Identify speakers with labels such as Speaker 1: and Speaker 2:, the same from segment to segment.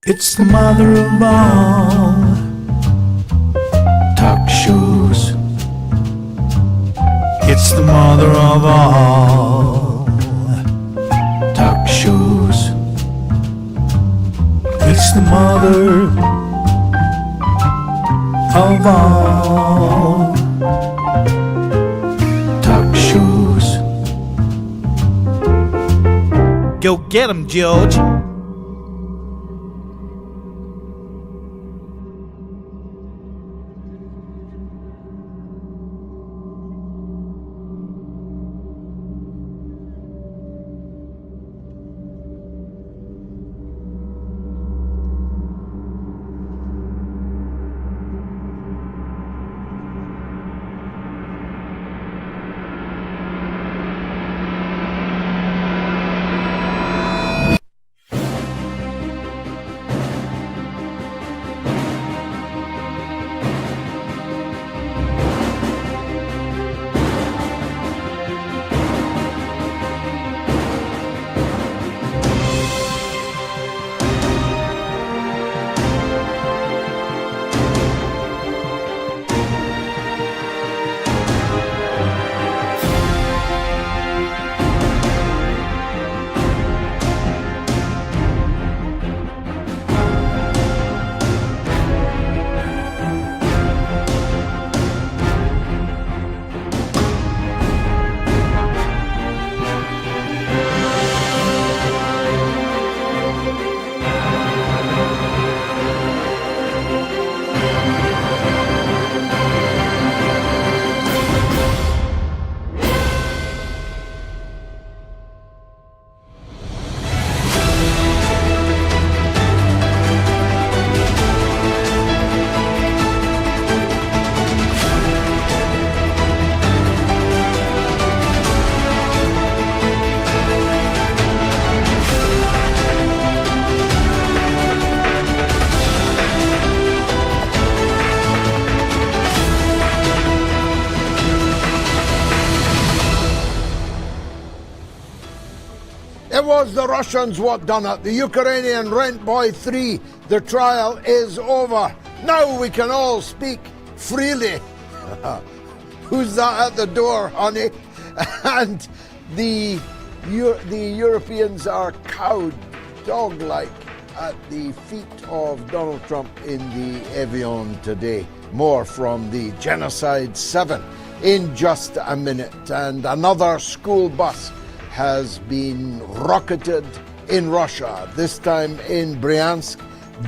Speaker 1: It's the mother of all talk shows. It's the mother of all talk shows. It's the mother of all talk shows. Go get 'em, George.
Speaker 2: It was the Russians what done it. The Ukrainian rent boy 3. The trial is over. Now we can all speak freely. Who's that at the door, honey? And the Europeans are cowed, dog-like, at the feet of Donald Trump in the Evian today. More from the Genocide 7 in just a minute. And another school bus has been rocketed in Russia, this time in Bryansk,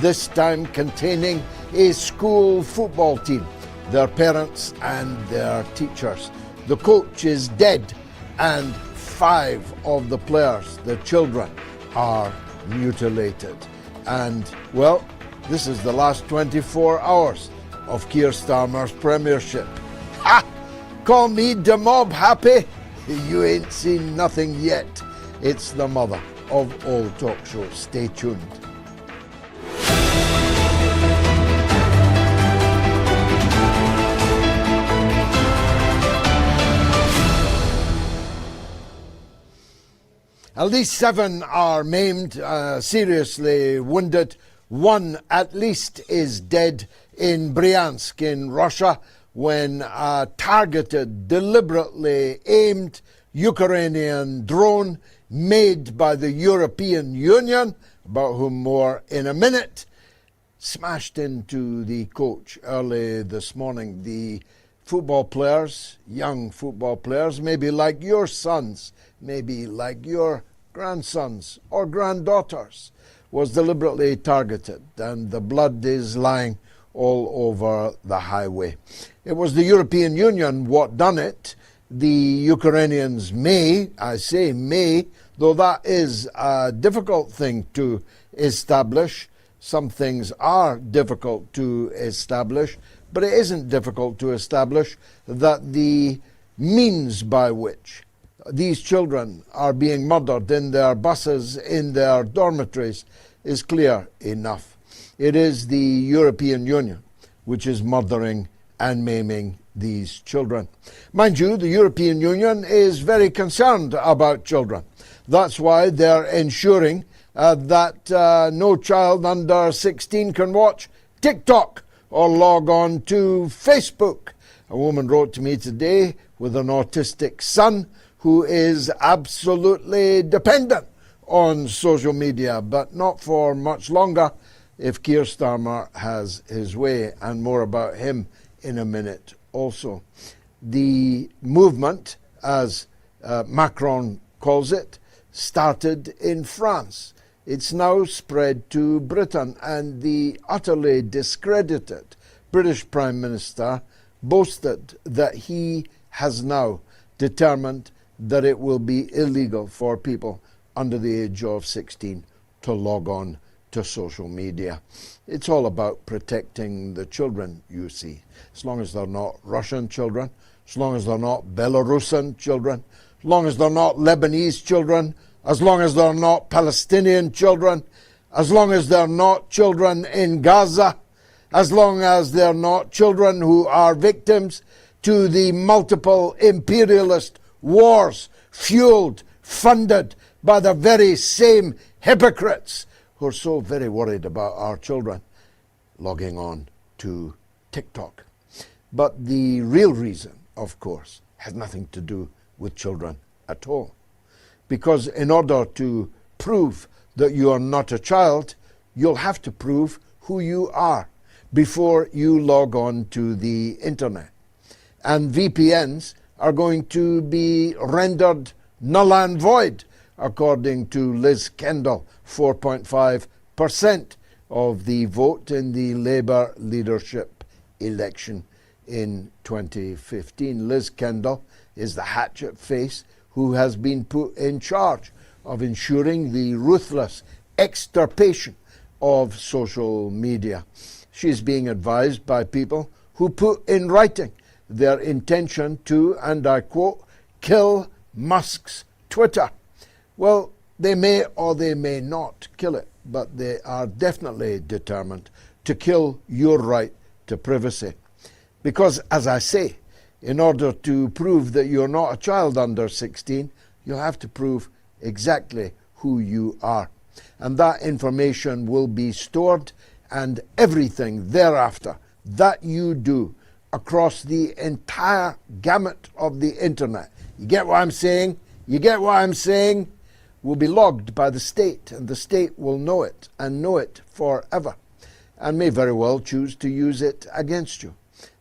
Speaker 2: this time containing a school football team, their parents and their teachers. The coach is dead and 5 of the players, the children, are mutilated. And, well, this is the last 24 hours of Keir Starmer's premiership. Ha! Call me the mob happy? You ain't seen nothing yet. It's the mother of all talk shows. Stay tuned. At least 7 are maimed, seriously wounded. 1 at least is dead in Bryansk in Russia, when a targeted, deliberately aimed Ukrainian drone made by the European Union, about whom more in a minute, smashed into the coach early this morning. The football players, young football players, maybe like your sons, maybe like your grandsons or granddaughters, was deliberately targeted, and the blood is lying all over the highway. It was the European Union what done it. The Ukrainians may, I say may, though that is a difficult thing to establish. Some things are difficult to establish, but it isn't difficult to establish that the means by which these children are being murdered in their buses, in their dormitories, is clear enough. It is the European Union which is murdering and maiming these children. Mind you, the European Union is very concerned about children. That's why they're ensuring that no child under 16 can watch TikTok or log on to Facebook. A woman wrote to me today with an autistic son who is absolutely dependent on social media, but not for much longer if Keir Starmer has his way, and more about him in a minute also. The movement, as Macron calls it, started in France. It's now spread to Britain, and the utterly discredited British Prime Minister boasted that he has now determined that it will be illegal for people under the age of 16 to log on to social media. It's all about protecting the children, you see. As long as they're not Russian children, as long as they're not Belarusian children, as long as they're not Lebanese children, as long as they're not Palestinian children, as long as they're not children in Gaza, as long as they're not children who are victims to the multiple imperialist wars fueled, funded by the very same hypocrites who are so very worried about our children logging on to TikTok. But the real reason, of course, has nothing to do with children at all. Because in order to prove that you are not a child, you'll have to prove who you are before you log on to the internet. And VPNs are going to be rendered null and void, according to Liz Kendall, 4.5% of the vote in the Labour leadership election in 2015. Liz Kendall is the hatchet face who has been put in charge of ensuring the ruthless extirpation of social media. She's being advised by people who put in writing their intention to, and I quote, kill Musk's Twitter. Well, they may or they may not kill it, but they are definitely determined to kill your right to privacy. Because, as I say, in order to prove that you're not a child under 16, you'll have to prove exactly who you are. And that information will be stored, and everything thereafter that you do across the entire gamut of the internet, you get what I'm saying? You get what I'm saying? Will be logged by the state, and the state will know it and know it forever, and may very well choose to use it against you.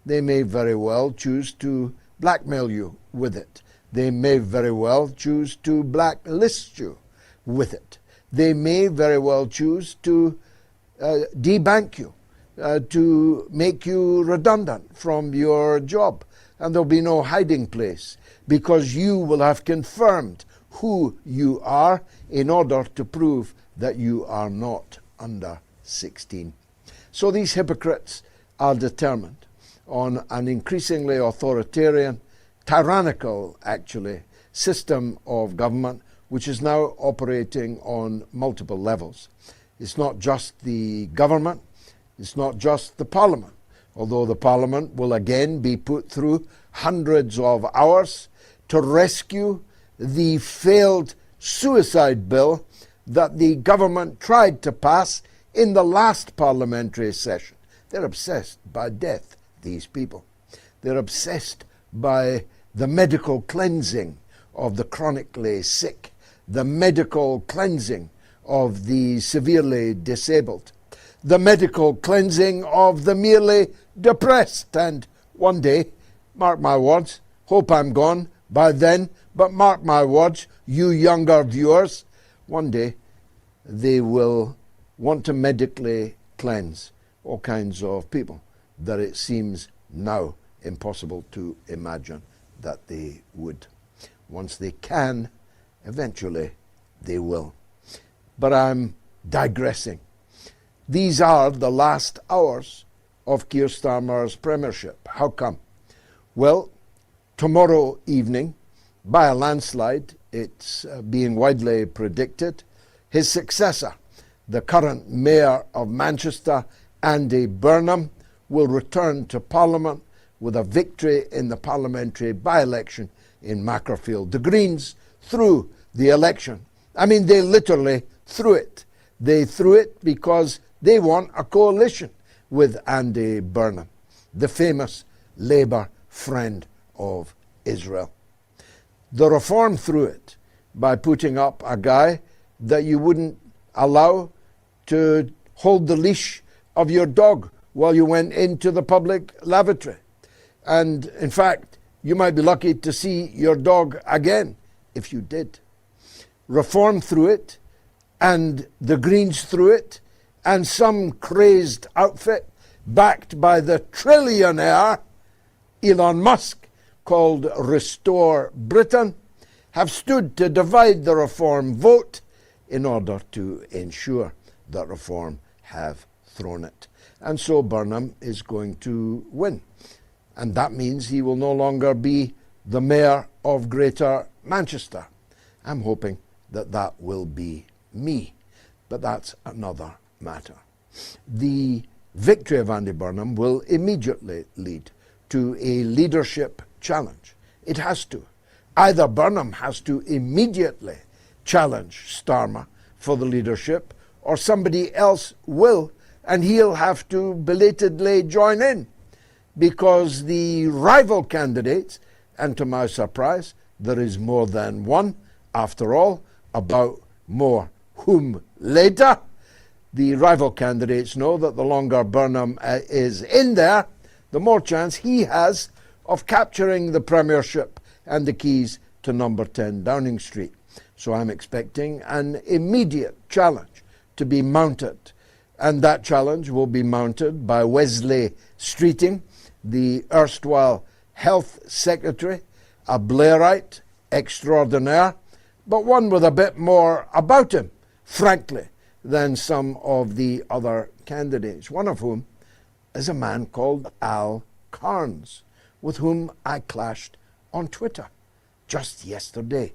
Speaker 2: They may very well choose to blackmail you with it. They may very well choose to blacklist you with it. They may very well choose to debank you, to make you redundant from your job. And there'll be no hiding place, because you will have confirmed who you are in order to prove that you are not under 16. So these hypocrites are determined on an increasingly authoritarian, tyrannical, actually, system of government, which is now operating on multiple levels. It's not just the government, it's not just the parliament, although the parliament will again be put through hundreds of hours to rescue the failed suicide bill that the government tried to pass in the last parliamentary session. They're obsessed by death, these people. They're obsessed by the medical cleansing of the chronically sick, the medical cleansing of the severely disabled, the medical cleansing of the merely depressed. And one day, mark my words, hope I'm gone by then, but mark my words, you younger viewers, one day they will want to medically cleanse all kinds of people that it seems now impossible to imagine that they would. Once they can, eventually they will. But I'm digressing. These are the last hours of Keir Starmer's premiership. How come? Well, tomorrow evening, by a landslide, it's being widely predicted, his successor, the current mayor of Manchester, Andy Burnham, will return to Parliament with a victory in the parliamentary by-election in Macclesfield. The Greens threw the election. I mean, they literally threw it. They threw it because they want a coalition with Andy Burnham, the famous Labour friend of Israel. The Reform threw it by putting up a guy that you wouldn't allow to hold the leash of your dog while you went into the public lavatory. And in fact, you might be lucky to see your dog again if you did. Reform threw it, and the Greens threw it, and some crazed outfit backed by the trillionaire Elon Musk called Restore Britain have stood to divide the Reform vote in order to ensure that Reform have thrown it. And so Burnham is going to win. And that means he will no longer be the mayor of Greater Manchester. I'm hoping that that will be me. But that's another matter. The victory of Andy Burnham will immediately lead to a leadership challenge. It has to. Either Burnham has to immediately challenge Starmer for the leadership, or somebody else will, and he'll have to belatedly join in, because the rival candidates, and to my surprise, there is more than one, after all, about more whom later, the rival candidates know that the longer Burnham is in there, the more chance he has of capturing the premiership and the keys to number 10 Downing Street. So I'm expecting an immediate challenge to be mounted. And that challenge will be mounted by Wesley Streeting, the erstwhile Health Secretary, a Blairite extraordinaire, but one with a bit more about him, frankly, than some of the other candidates, one of whom is a man called Al Carnes, with whom I clashed on Twitter just yesterday.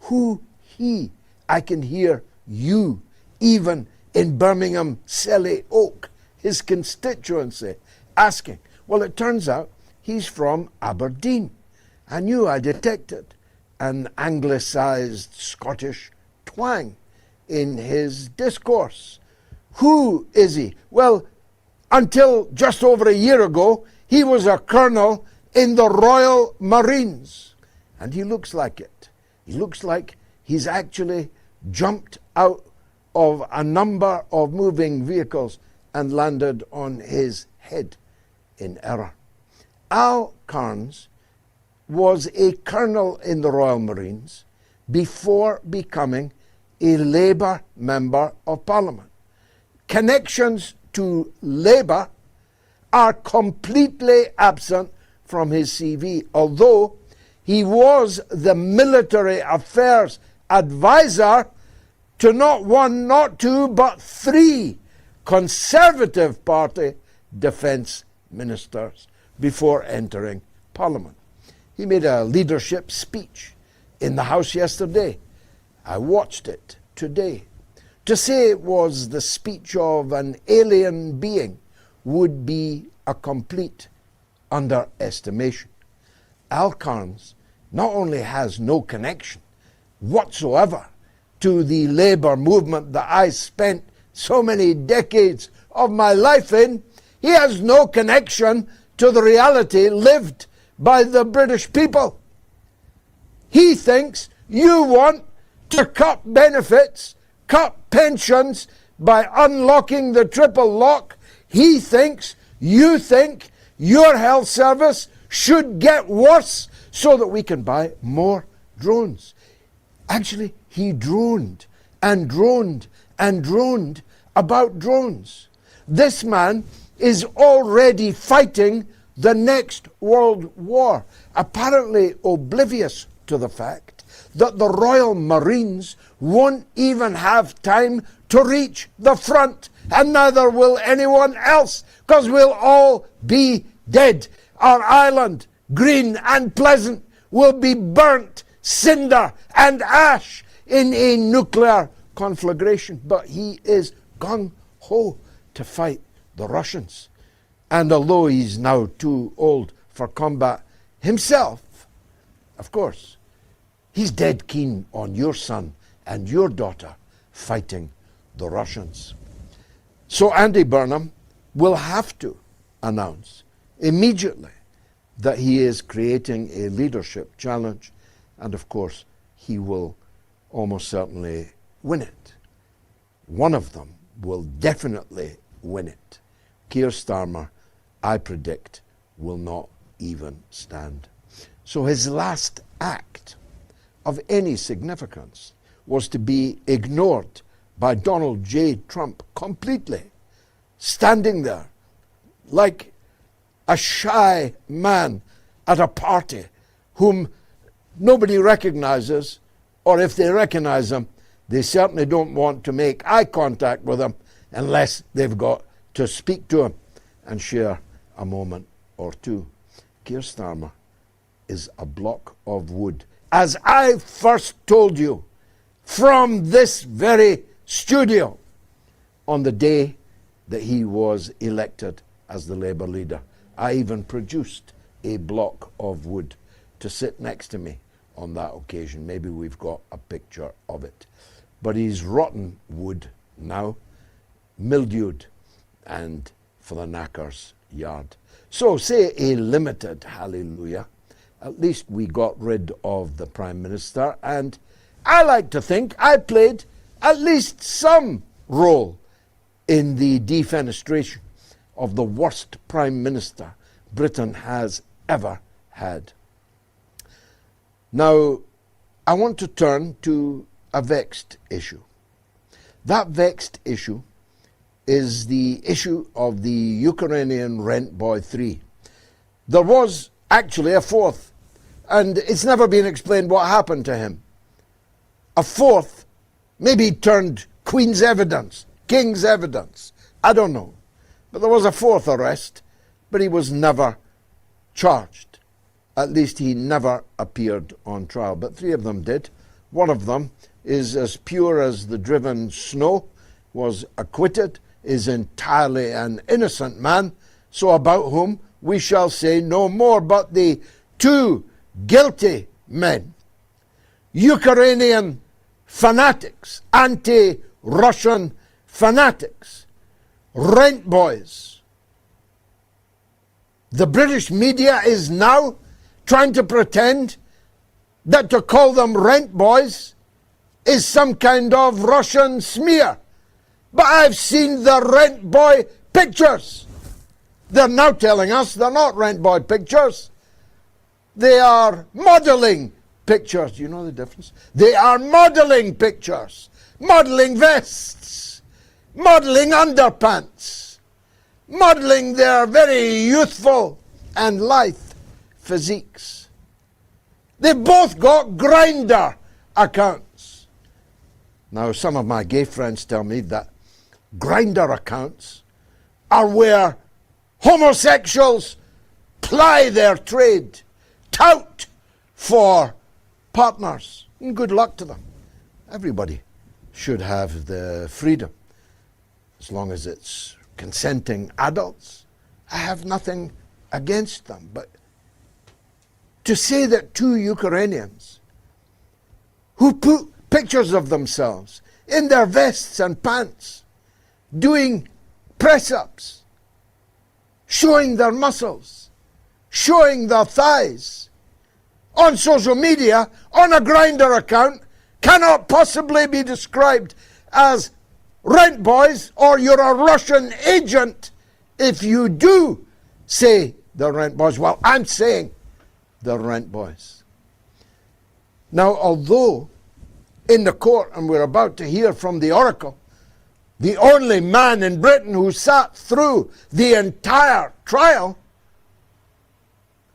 Speaker 2: Who he, I can hear you, even in Birmingham, Selly Oak, his constituency, asking. Well, it turns out he's from Aberdeen. I knew I detected an anglicised Scottish twang in his discourse. Who is he? Well, until just over a year ago, he was a colonel in the Royal Marines. And he looks like it. He looks like he's actually jumped out of a number of moving vehicles and landed on his head in error. Al Carnes was a colonel in the Royal Marines before becoming a Labour Member of Parliament. Connections to Labour are completely absent from his CV, although he was the military affairs advisor to not one, not two, but three Conservative Party defence ministers before entering Parliament. He made a leadership speech in the House yesterday. I watched it today. To say it was the speech of an alien being would be a complete underestimation. Al Carnes not only has no connection whatsoever to the Labour movement that I spent so many decades of my life in, he has no connection to the reality lived by the British people. He thinks you want to cut benefits, cut pensions by unlocking the triple lock. He thinks you think your health service should get worse so that we can buy more drones. Actually, he droned and droned and droned about drones. This man is already fighting the next world war, apparently oblivious to the fact that the Royal Marines won't even have time to reach the front, and neither will anyone else, because we'll all be dead. Our island, green and pleasant, will be burnt, cinder and ash in a nuclear conflagration. But he is gung-ho to fight the Russians. And although he's now too old for combat himself, of course, he's dead keen on your son and your daughter fighting the Russians. So Andy Burnham will have to announce immediately that he is creating a leadership challenge, and of course he will almost certainly win it. One of them will definitely win it. Keir Starmer, I predict, will not even stand. So his last act of any significance was to be ignored by Donald J. Trump completely, standing there like a shy man at a party whom nobody recognizes, or if they recognize him, they certainly don't want to make eye contact with him unless they've got to speak to him and share a moment or two. Keir Starmer is a block of wood. As I first told you from this very studio on the day that he was elected as the Labour leader, I even produced a block of wood to sit next to me on that occasion. Maybe we've got a picture of it. But he's rotten wood now, mildewed, and for the knacker's yard. So say a limited hallelujah. At least we got rid of the Prime Minister, and I like to think I played at least some role in the defenestration of the worst Prime Minister Britain has ever had. Now, I want to turn to a vexed issue. That vexed issue is the issue of the Ukrainian Rent Boy 3. There was actually a fourth, and it's never been explained what happened to him. A fourth, maybe he turned Queen's evidence, King's evidence, I don't know. But there was a fourth arrest, but he was never charged. At least he never appeared on trial, but three of them did. One of them is as pure as the driven snow, was acquitted, is entirely an innocent man, so about whom we shall say no more. But the two guilty men, Ukrainian fanatics, anti-Russian fanatics, rent boys. The British media is now trying to pretend that to call them rent boys is some kind of Russian smear. But I've seen the rent boy pictures. They're now telling us they're not rent boy pictures. They are modeling pictures. Do you know the difference? They are modeling pictures, modeling vests, modeling underpants, modeling their very youthful and lithe physiques. They've both got Grindr accounts. Now, some of my gay friends tell me that Grindr accounts are where homosexuals ply their trade, tout for partners. And good luck to them. Everybody should have the freedom, as long as it's consenting adults. I have nothing against them, but to say that two Ukrainians who put pictures of themselves in their vests and pants doing press-ups, showing their muscles, showing their thighs on social media, on a Grindr account, cannot possibly be described as rent boys, or you're a Russian agent if you do say they're rent boys. Well, I'm saying they're rent boys. Now, although in the court, and we're about to hear from the Oracle, the only man in Britain who sat through the entire trial,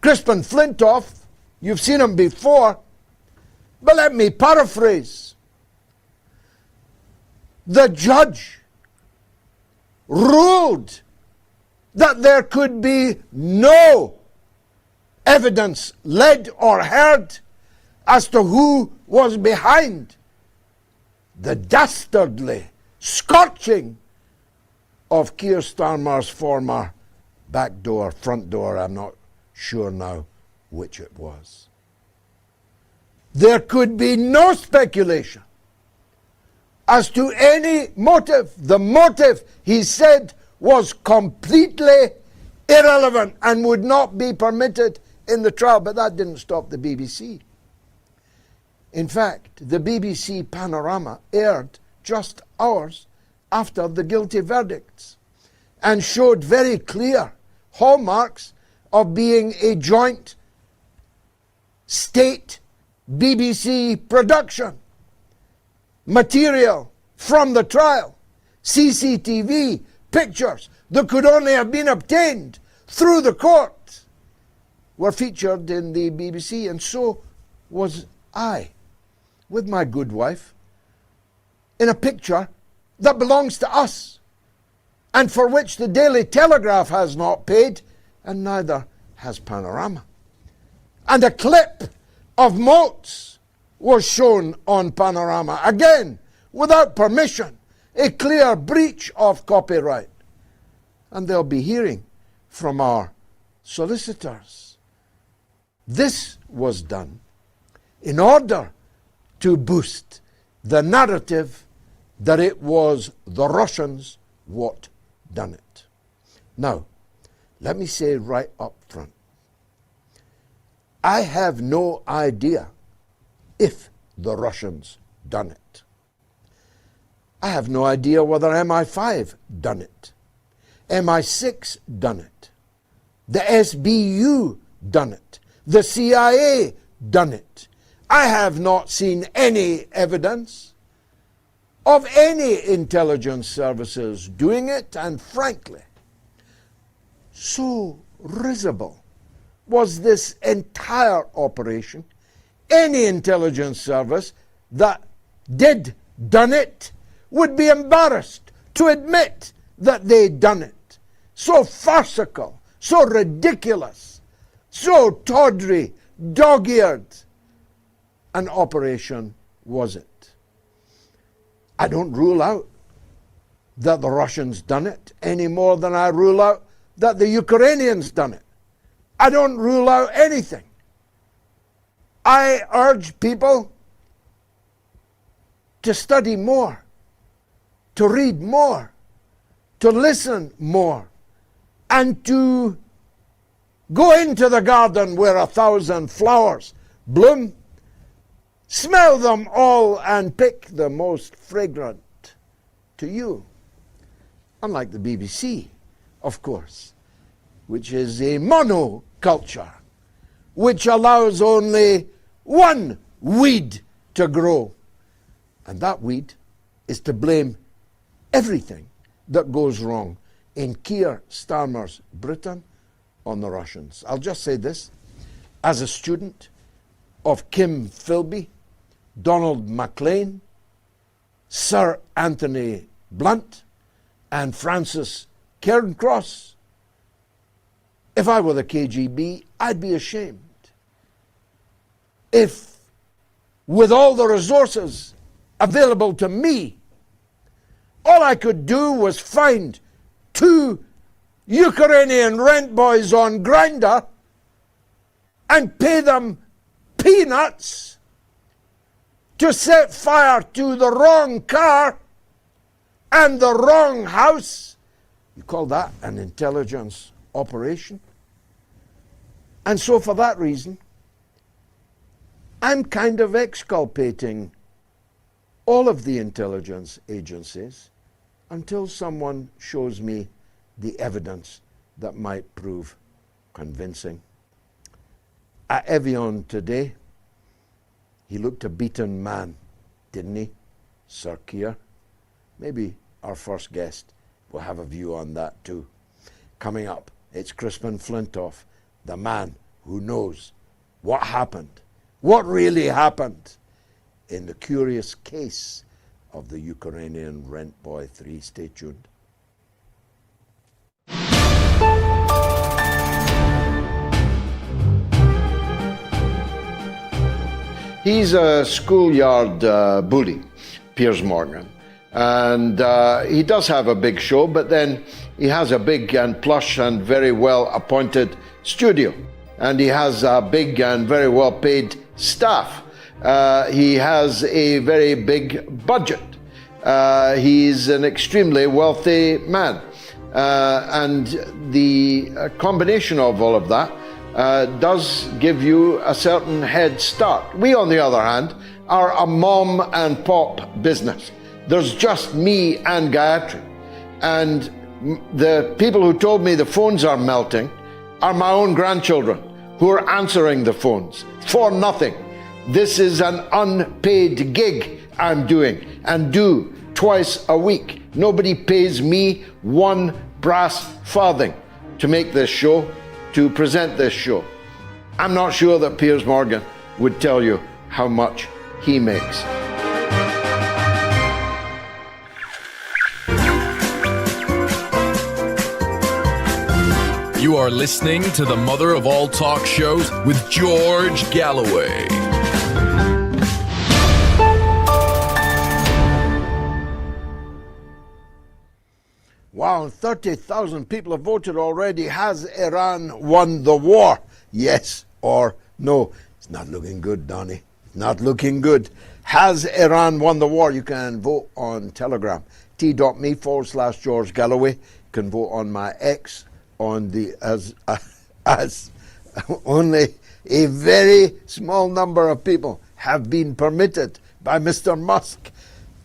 Speaker 2: Crispin Flintoff, you've seen him before, but let me paraphrase. The judge ruled that there could be no evidence led or heard as to who was behind the dastardly scorching of Keir Starmer's former back door, front door, I'm not sure now which it was. There could be no speculation as to any motive. The motive, he said, was completely irrelevant and would not be permitted in the trial. But that didn't stop the BBC. In fact, the BBC Panorama aired just hours after the guilty verdicts and showed very clear hallmarks of being a joint state BBC production. Material from the trial, CCTV pictures that could only have been obtained through the court, were featured in the BBC, and so was I, with my good wife, in a picture that belongs to us, and for which the Daily Telegraph has not paid, and neither has Panorama. And a clip of Moats was shown on Panorama, again, without permission, a clear breach of copyright. And they'll be hearing from our solicitors. This was done in order to boost the narrative that it was the Russians what done it. Now, let me say right up front, I have no idea if the Russians done it. I have no idea whether MI5 done it, MI6 done it, the SBU done it, the CIA done it. I have not seen any evidence of any intelligence services doing it, and frankly, so risible was this entire operation, any intelligence service that did done it would be embarrassed to admit that they'd done it. So farcical, so ridiculous, so tawdry, dog-eared an operation was it. I don't rule out that the Russians done it any more than I rule out that the Ukrainians done it. I don't rule out anything. I urge people to study more, to read more, to listen more, and to go into the garden where 1,000 flowers bloom, smell them all and pick the most fragrant to you. Unlike the BBC, of course, which is a monoculture, which allows only one weed to grow. And that weed is to blame everything that goes wrong in Keir Starmer's Britain on the Russians. I'll just say this. As a student of Kim Philby, Donald Maclean, Sir Anthony Blunt, and Francis Cairncross, if I were the KGB, I'd be ashamed if, with all the resources available to me, all I could do was find 2 Ukrainian rent boys on Grindr and pay them peanuts to set fire to the wrong car and the wrong house. You call that an intelligence operation? And so for that reason, I'm kind of exculpating all of the intelligence agencies until someone shows me the evidence that might prove convincing. At Evian today, he looked a beaten man, didn't he, Sir Keir? Maybe our first guest will have a view on that too. Coming up, it's Crispin Flintoff, the man who knows what happened, what really happened in the curious case of the Ukrainian Rent Boy 3. Stay tuned. He's a schoolyard bully, Piers Morgan. And he does have a big show, but then he has a big and plush and very well appointed studio. And he has a big and very well paid staff. He has a very big budget. He's an extremely wealthy man. And the combination of all of that does give you a certain head start. We, on the other hand, are a mom and pop business. There's just me and Gayatri. And the people who told me the phones are melting are my own grandchildren who are answering the phones for nothing. This is an unpaid gig I'm doing and do twice a week. Nobody pays me one brass farthing to make this show, to present this show. I'm not sure that Piers Morgan would tell you how much he makes.
Speaker 3: You are listening to the mother of all talk shows with George Galloway.
Speaker 2: Wow, 30,000 people have voted already. Has Iran won the war? Yes or no? It's not looking good, Donny. Not looking good. Has Iran won the war? You can vote on Telegram. t.me/George Galloway. You can vote on my X on the as only a very small number of people have been permitted by Mr. Musk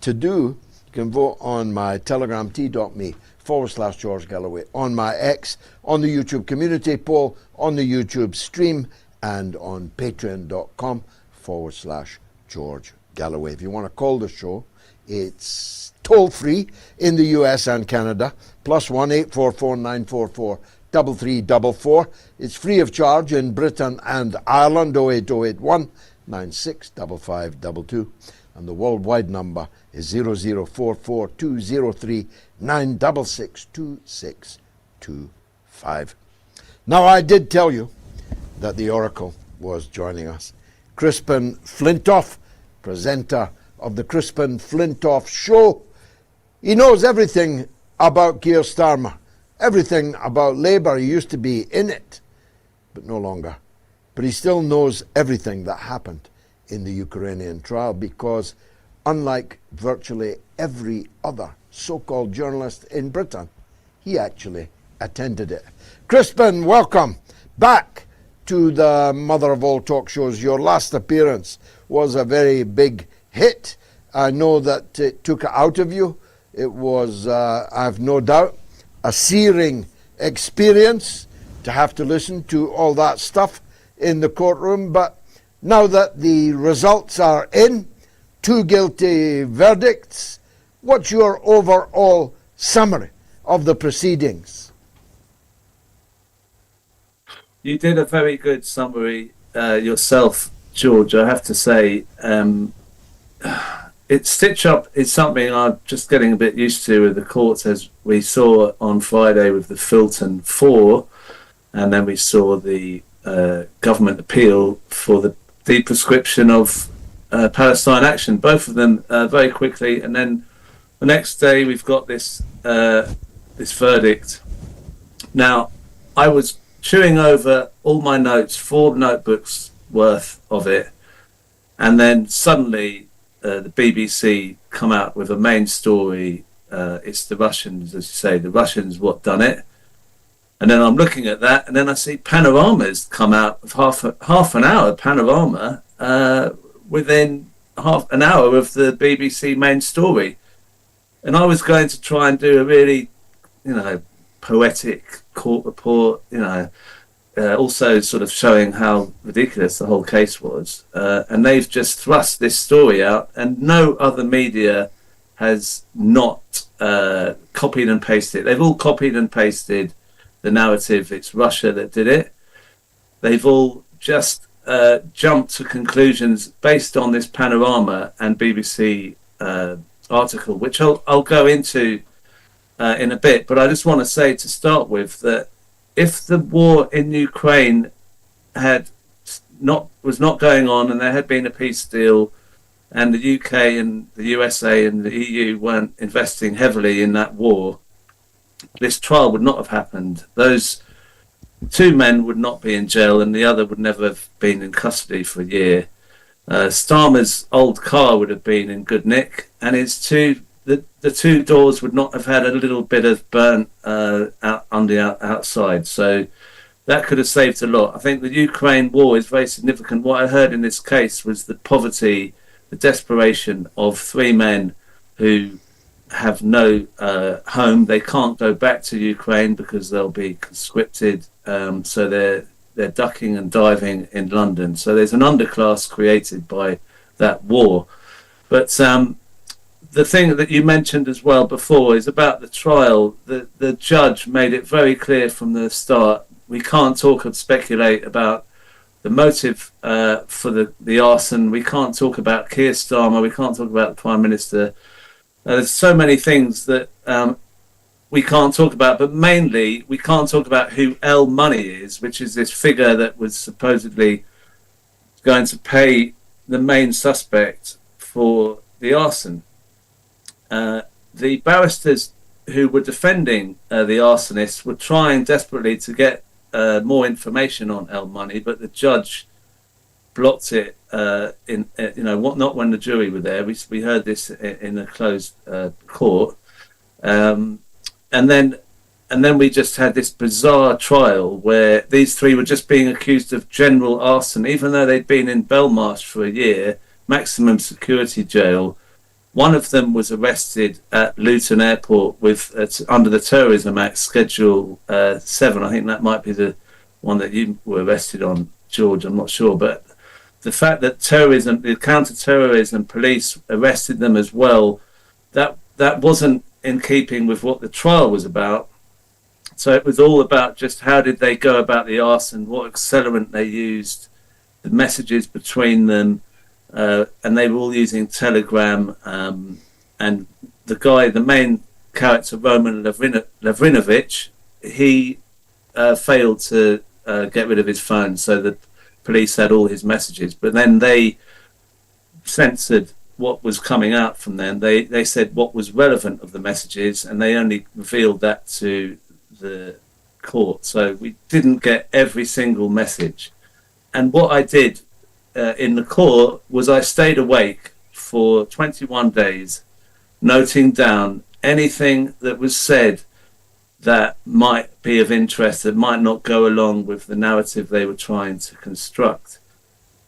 Speaker 2: to do. You can vote on my Telegram, t.me/George Galloway, on my X, on the YouTube community poll, on the YouTube stream, and on patreon.com/George Galloway. If you want to call the show, it's toll free in the US and Canada, +1 844 944 3344. It's free of charge in Britain and Ireland, 08081 965522. And the worldwide number is 0044 203 9662625. Now, I did tell you that the Oracle was joining us. Crispin Flintoff, presenter of the Crispin Flintoff Show. He knows everything about Keir Starmer, everything about Labour. He used to be in it, but no longer. But he still knows everything that happened in the Ukrainian trial, because unlike virtually every other so-called journalist in Britain, he actually attended it. Crispin, welcome back to the mother of all talk shows. Your last appearance was a very big hit. I know that it took it out of you. It was, I've no doubt, a searing experience to have to listen to all that stuff in the courtroom. But now that the results are in, 2 guilty verdicts, what's your overall summary of the proceedings?
Speaker 4: You did a very good summary yourself, George, I have to say. Stitch up is something I'm just getting a bit used to with the courts, as we saw on Friday with the Filton 4, and then we saw the government appeal for the deprescription of Palestine action, both of them very quickly, and then the next day we've got this verdict. Now, I was chewing over all my notes, 4 notebooks worth of it, and then suddenly the BBC come out with a main story. It's the Russians, as you say, the Russians what done it. And then I'm looking at that, and then I see Panoramaz come out with half an hour panorama within half an hour of the BBC main story. And I was going to try and do a really, poetic court report, also sort of showing how ridiculous the whole case was. And they've just thrust this story out, and no other media has not copied and pasted. They've all copied and pasted the narrative. It's Russia that did it. They've all just jumped to conclusions based on this panorama and BBC article, which I'll go into in a bit. But I just want to say to start with that if the war in Ukraine was not going on, and there had been a peace deal, and the UK and the USA and the EU weren't investing heavily in that war, this trial would not have happened. Those 2 men would not be in jail, and the other would never have been in custody for a year. Starmer's old car would have been in good nick, and his 2 the two doors would not have had a little bit of burnt out on the outside. So that could have saved a lot. I think the Ukraine war is very significant. What I heard in this case was the poverty, the desperation of three men who have no home. They can't go back to Ukraine because they'll be conscripted. So they're ducking and diving in London. So there's an underclass created by that war. But the thing that you mentioned as well before is about the trial. The judge made it very clear from the start, we can't talk and speculate about the motive for the arson. We can't talk about Keir Starmer. We can't talk about the Prime Minister. There's so many things that we can't talk about, but mainly we can't talk about who L Money is, which is this figure that was supposedly going to pay the main suspect for the arson. The barristers who were defending the arsonists were trying desperately to get more information on L Money, but the judge blocked it. Not when the jury were there. We heard this in a closed court, and then we just had this bizarre trial where these three were just being accused of general arson, even though they'd been in Belmarsh for a year, maximum security jail. One of them was arrested at Luton Airport under the Terrorism Act, Schedule 7. I think that might be the one that you were arrested on, George. I'm not sure. But the fact that the counter-terrorism police arrested them as well, that wasn't in keeping with what the trial was about. So it was all about just how did they go about the arson, what accelerant they used, the messages between them. And they were all using Telegram, and the main character, Roman Lavrinovich, he failed to get rid of his phone, so the police had all his messages. But then they censored what was coming out from them. They said what was relevant of the messages, and they only revealed that to the court. So we didn't get every single message. And what I did in the court was I stayed awake for 21 days, noting down anything that was said that might be of interest, that might not go along with the narrative they were trying to construct.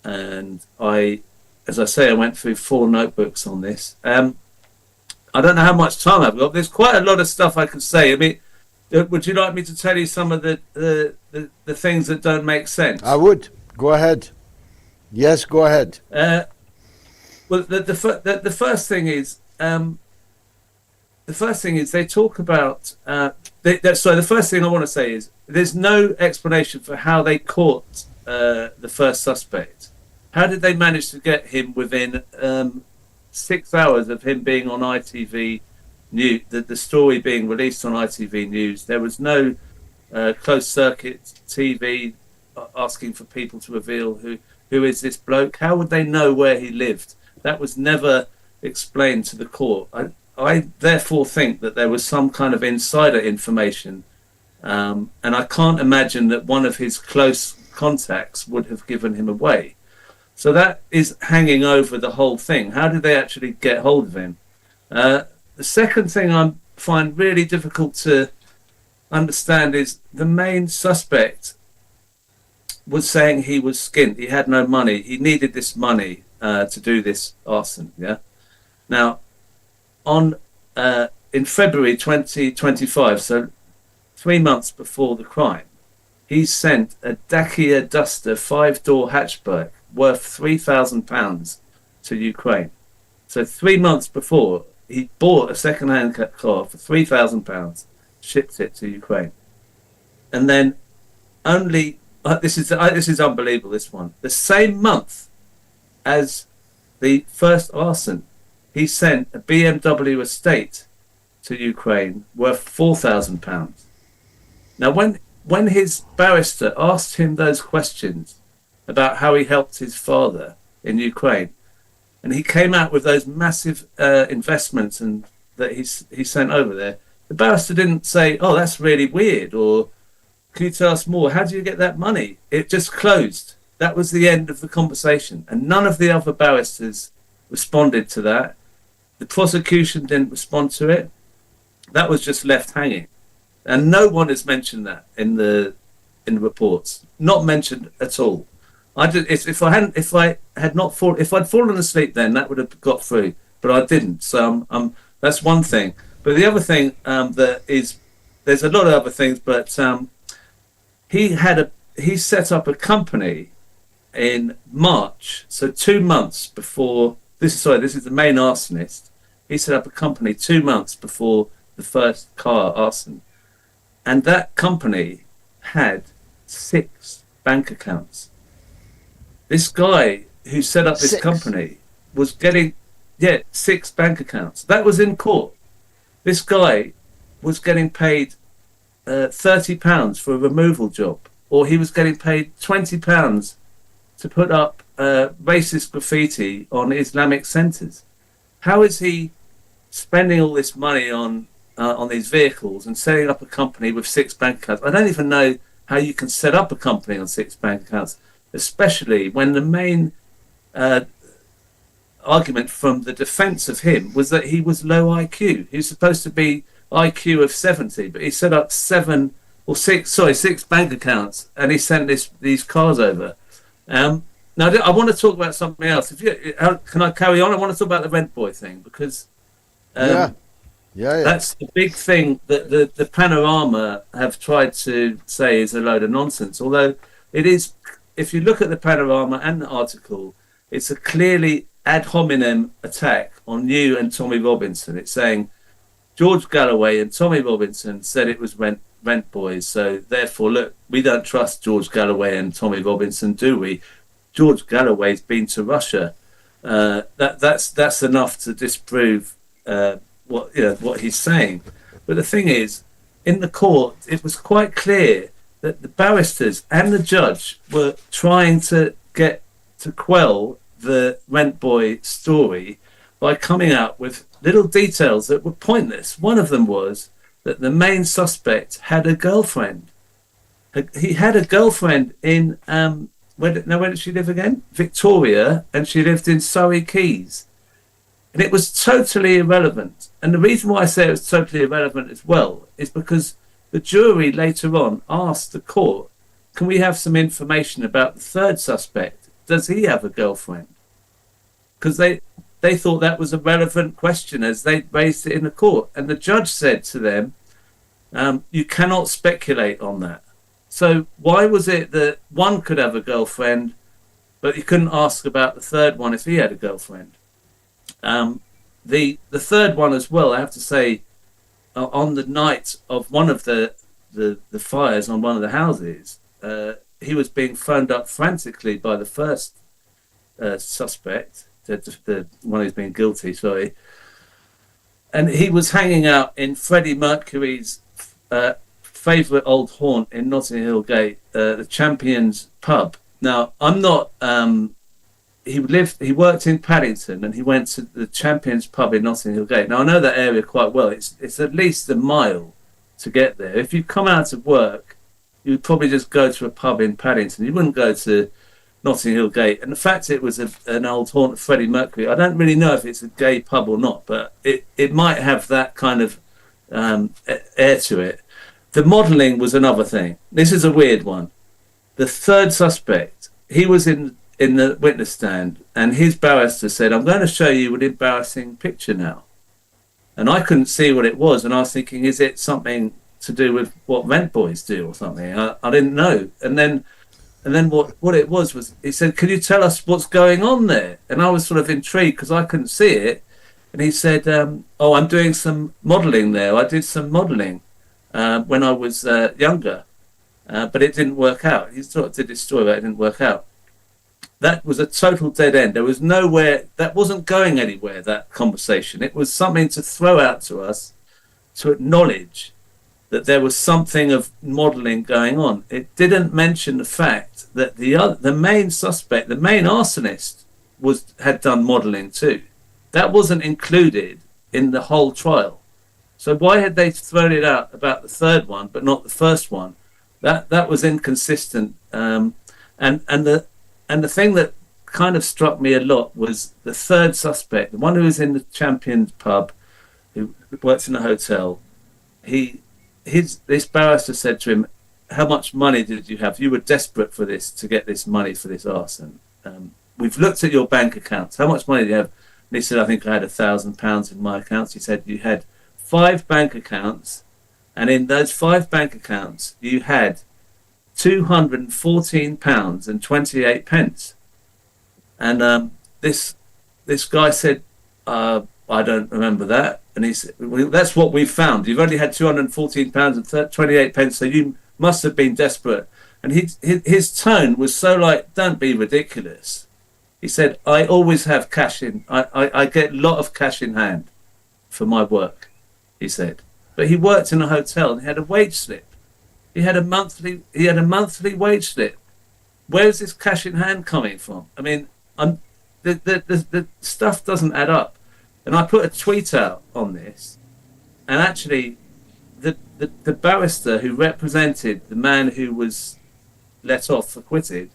Speaker 4: And I went through 4 notebooks on this. I don't know how much time I've got. There's quite a lot of stuff I could say. I mean, would you like me to tell you some of the things that don't make sense?
Speaker 2: I would. Go ahead. Yes, go ahead.
Speaker 4: Well, the first thing is they talk about. The first thing I want to say is there's no explanation for how they caught the first suspect. How did they manage to get him within 6 hours of him being on ITV News? The story being released on ITV News. There was no closed circuit TV asking for people to reveal who is this bloke. How would they know where he lived? That was never explained to the court. I therefore think that there was some kind of insider information, and I can't imagine that one of his close contacts would have given him away. So that is hanging over the whole thing. How did they actually get hold of him? The second thing I find really difficult to understand is the main suspect was saying he was skint. He had no money. He needed this money to do this arson. Yeah. Now, in February 2025, so 3 months before the crime, he sent a Dacia Duster 5-door hatchback worth £3,000 to Ukraine. So 3 months before, he bought a second-hand car for £3,000, shipped it to Ukraine, and then only. This is unbelievable, this one. The same month as the first arson, he sent a BMW estate to Ukraine worth £4,000. Now, when his barrister asked him those questions about how he helped his father in Ukraine, and he came out with those massive investments and that he sent over there, the barrister didn't say, "Oh, that's really weird," or "Can you tell us more? How do you get that money?" It just closed. That was the end of the conversation. And none of the other barristers responded to that. The prosecution didn't respond to it. That was just left hanging, and no one has mentioned that in the reports. Not mentioned at all. If I'd fallen asleep then, that would have got through, but I didn't. So that's one thing. But the other thing there's a lot of other things, but he set up a company in March, so 2 months before this is the main arsonist. He set up a company 2 months before the first car arson, and that company had 6 bank accounts. This guy who set up this company was getting 6 bank accounts. That was in court. This guy was getting paid £30 for a removal job, or he was getting paid £20 to put up racist graffiti on Islamic centres. How is he spending all this money on these vehicles and setting up a company with 6 bank accounts? I don't even know how you can set up a company on 6 bank accounts, especially when the main argument from the defence of him was that he was low IQ. He was supposed to be IQ of 70, but he set up 6 bank accounts, and he sent these cars over. Now I want to talk about something else. Can I carry on? I want to talk about the rent boy thing, because that's the big thing that the Panorama have tried to say is a load of nonsense. Although it is, if you look at the Panorama and the article, it's a clearly ad hominem attack on you and Tommy Robinson. It's saying George Galloway and Tommy Robinson said it was rent boys, so therefore, look, we don't trust George Galloway and Tommy Robinson, do we? George Galloway's been to Russia. That's enough to disprove what he's saying. But the thing is, in the court, it was quite clear that the barristers and the judge were trying to get to quell the rent boy story by coming out with little details that were pointless. One of them was that the main suspect had a girlfriend. He had a girlfriend in where did she live again? Victoria, and she lived in Surrey Keys. And it was totally irrelevant. And the reason why I say it was totally irrelevant as well is because the jury later on asked the court, can we have some information about the third suspect? Does he have a girlfriend? Because they thought that was a relevant question as they raised it in the court. And the judge said to them, you cannot speculate on that. So why was it that one could have a girlfriend, but you couldn't ask about the third one if he had a girlfriend? The third one as well, I have to say, on the night of one of the fires on one of the houses, he was being phoned up frantically by the first suspect, the one who's been guilty, sorry. And he was hanging out in Freddie Mercury's favourite old haunt in Notting Hill Gate, the Champions pub. Now, I'm not... He worked in Paddington, and he went to the Champions pub in Notting Hill Gate. Now, I know that area quite well. It's at least a mile to get there. If you come out of work, you'd probably just go to a pub in Paddington. You wouldn't go to Notting Hill Gate. And the fact it was an old haunt of Freddie Mercury, I don't really know if it's a gay pub or not, but it might have that kind of air to it. The modelling was another thing. This is a weird one. The third suspect, he was in the witness stand, and his barrister said, I'm going to show you an embarrassing picture now. And I couldn't see what it was, and I was thinking, is it something to do with what rent boys do or something? I didn't know. And then what it was he said, can you tell us what's going on there? And I was sort of intrigued because I couldn't see it. And he said, I'm doing some modelling there. I did some modelling when I was younger, but it didn't work out. He sort of did this story, but it didn't work out. That was a total dead end. There was nowhere, that wasn't going anywhere, that conversation. It was something to throw out to us to acknowledge that there was something of modelling going on. It didn't mention the fact that the main suspect, the main arsonist, had done modelling too. That wasn't included in the whole trial. So why had they thrown it out about the third one but not the first one? That was inconsistent. And the thing that kind of struck me a lot was the third suspect, the one who was in the Champions pub, who works in a hotel. This barrister said to him, "How much money did you have? You were desperate for this, to get this money for this arson. We've looked at your bank accounts. How much money do you have?" And he said, "I think I had £1,000 in my accounts." He said, "You had 5 bank accounts, and in those 5 bank accounts, you had £214 and 28 pence." And this guy said, "I don't remember that." And he said, "Well, that's what we found. You've only had £214 and 28 pence, so you must have been desperate." And his tone was so like, "Don't be ridiculous." He said, "I always have cash in. I get a lot of cash in hand for my work," he said. But he worked in a hotel and he had a wage slip. He had a monthly wage slip. Where's this cash in hand coming from? I mean, the stuff doesn't add up. And I put a tweet out on this, and actually the barrister who represented the man who was let off acquitted,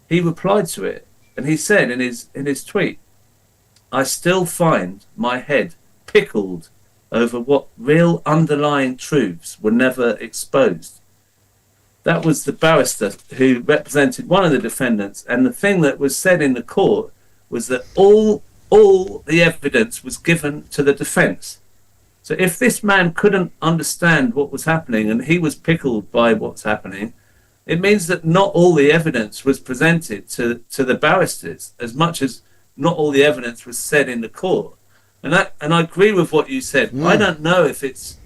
Speaker 4: he replied to it, and he said in his tweet, "I still find my head pickled over what real underlying truths were never exposed." That was the barrister who represented one of the defendants, and the thing that was said in the court was that all the evidence was given to the defence. So if this man couldn't understand what was happening and he was pickled by what's happening, it means that not all the evidence was presented to the barristers, as much as not all the evidence was said in the court. And I agree with what you said. I don't know if it's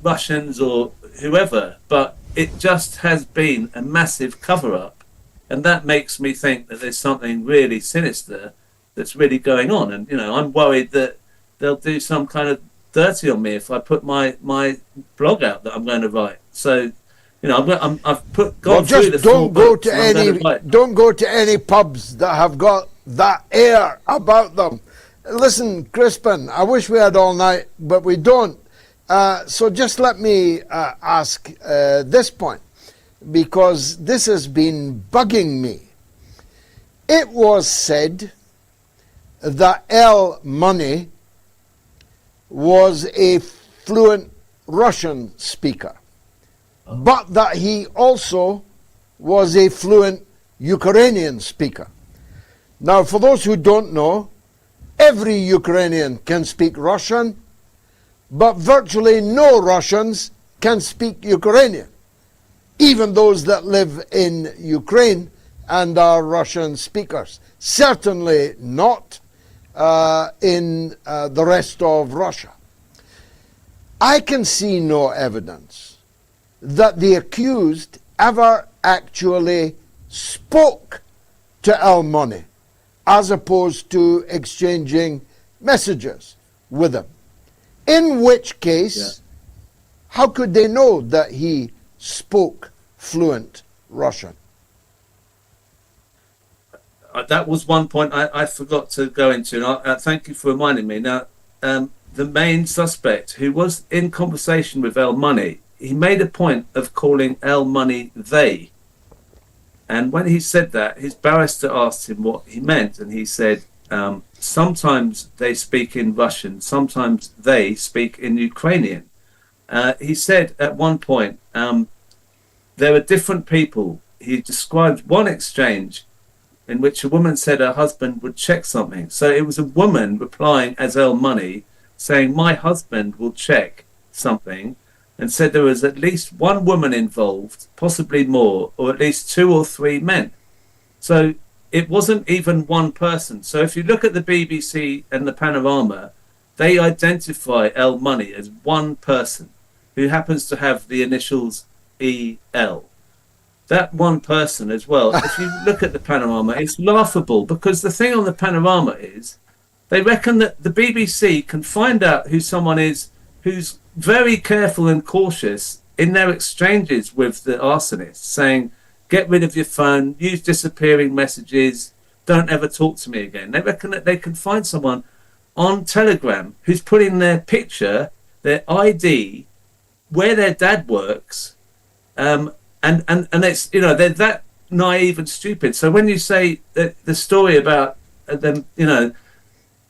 Speaker 4: Russians or whoever, but it just has been a massive cover-up, and that makes me think that there's something really sinister that's really going on. And I'm worried that they'll do some kind of dirty on me if I put my blog out that I'm going to write. So I've gone through the
Speaker 2: don't go to any pubs that have got that air about them. Listen, Crispin, I wish we had all night, but we don't. So just let me ask this point, because this has been bugging me. It was said that El Money was a fluent Russian speaker, but that he also was a fluent Ukrainian speaker. Now, for those who don't know, every Ukrainian can speak Russian, but virtually no Russians can speak Ukrainian, even those that live in Ukraine and are Russian speakers. Certainly not in the rest of Russia. I can see no evidence that the accused ever actually spoke to El Money, as opposed to exchanging messages with him. In which case, how could they know that he spoke fluent Russian?
Speaker 4: That was one point I forgot to go into, and thank you for reminding me. Now, the main suspect, who was in conversation with El Money, he made a point of calling El Money they. And when he said that, his barrister asked him what he meant, and he said, sometimes they speak in Russian, sometimes they speak in Ukrainian. He said at one point, there are different people. He described one exchange in which a woman said her husband would check something. So it was a woman replying as El Money, saying, "My husband will check something," and said there was at least one woman involved, possibly more, or at least 2 or 3 men. So it wasn't even one person. So if you look at the BBC and the Panorama, they identify El Money as one person who happens to have the initials EL. That one person as well, if you look at the Panorama, it's laughable, because the thing on the Panorama is they reckon that the BBC can find out who someone is who's very careful and cautious in their exchanges with the arsonist, saying, get rid of your phone, use disappearing messages, don't ever talk to me again. They reckon that they can find someone on Telegram who's putting their picture, their ID, where their dad works, and it's, they're naive and stupid. So when you say that the story about them,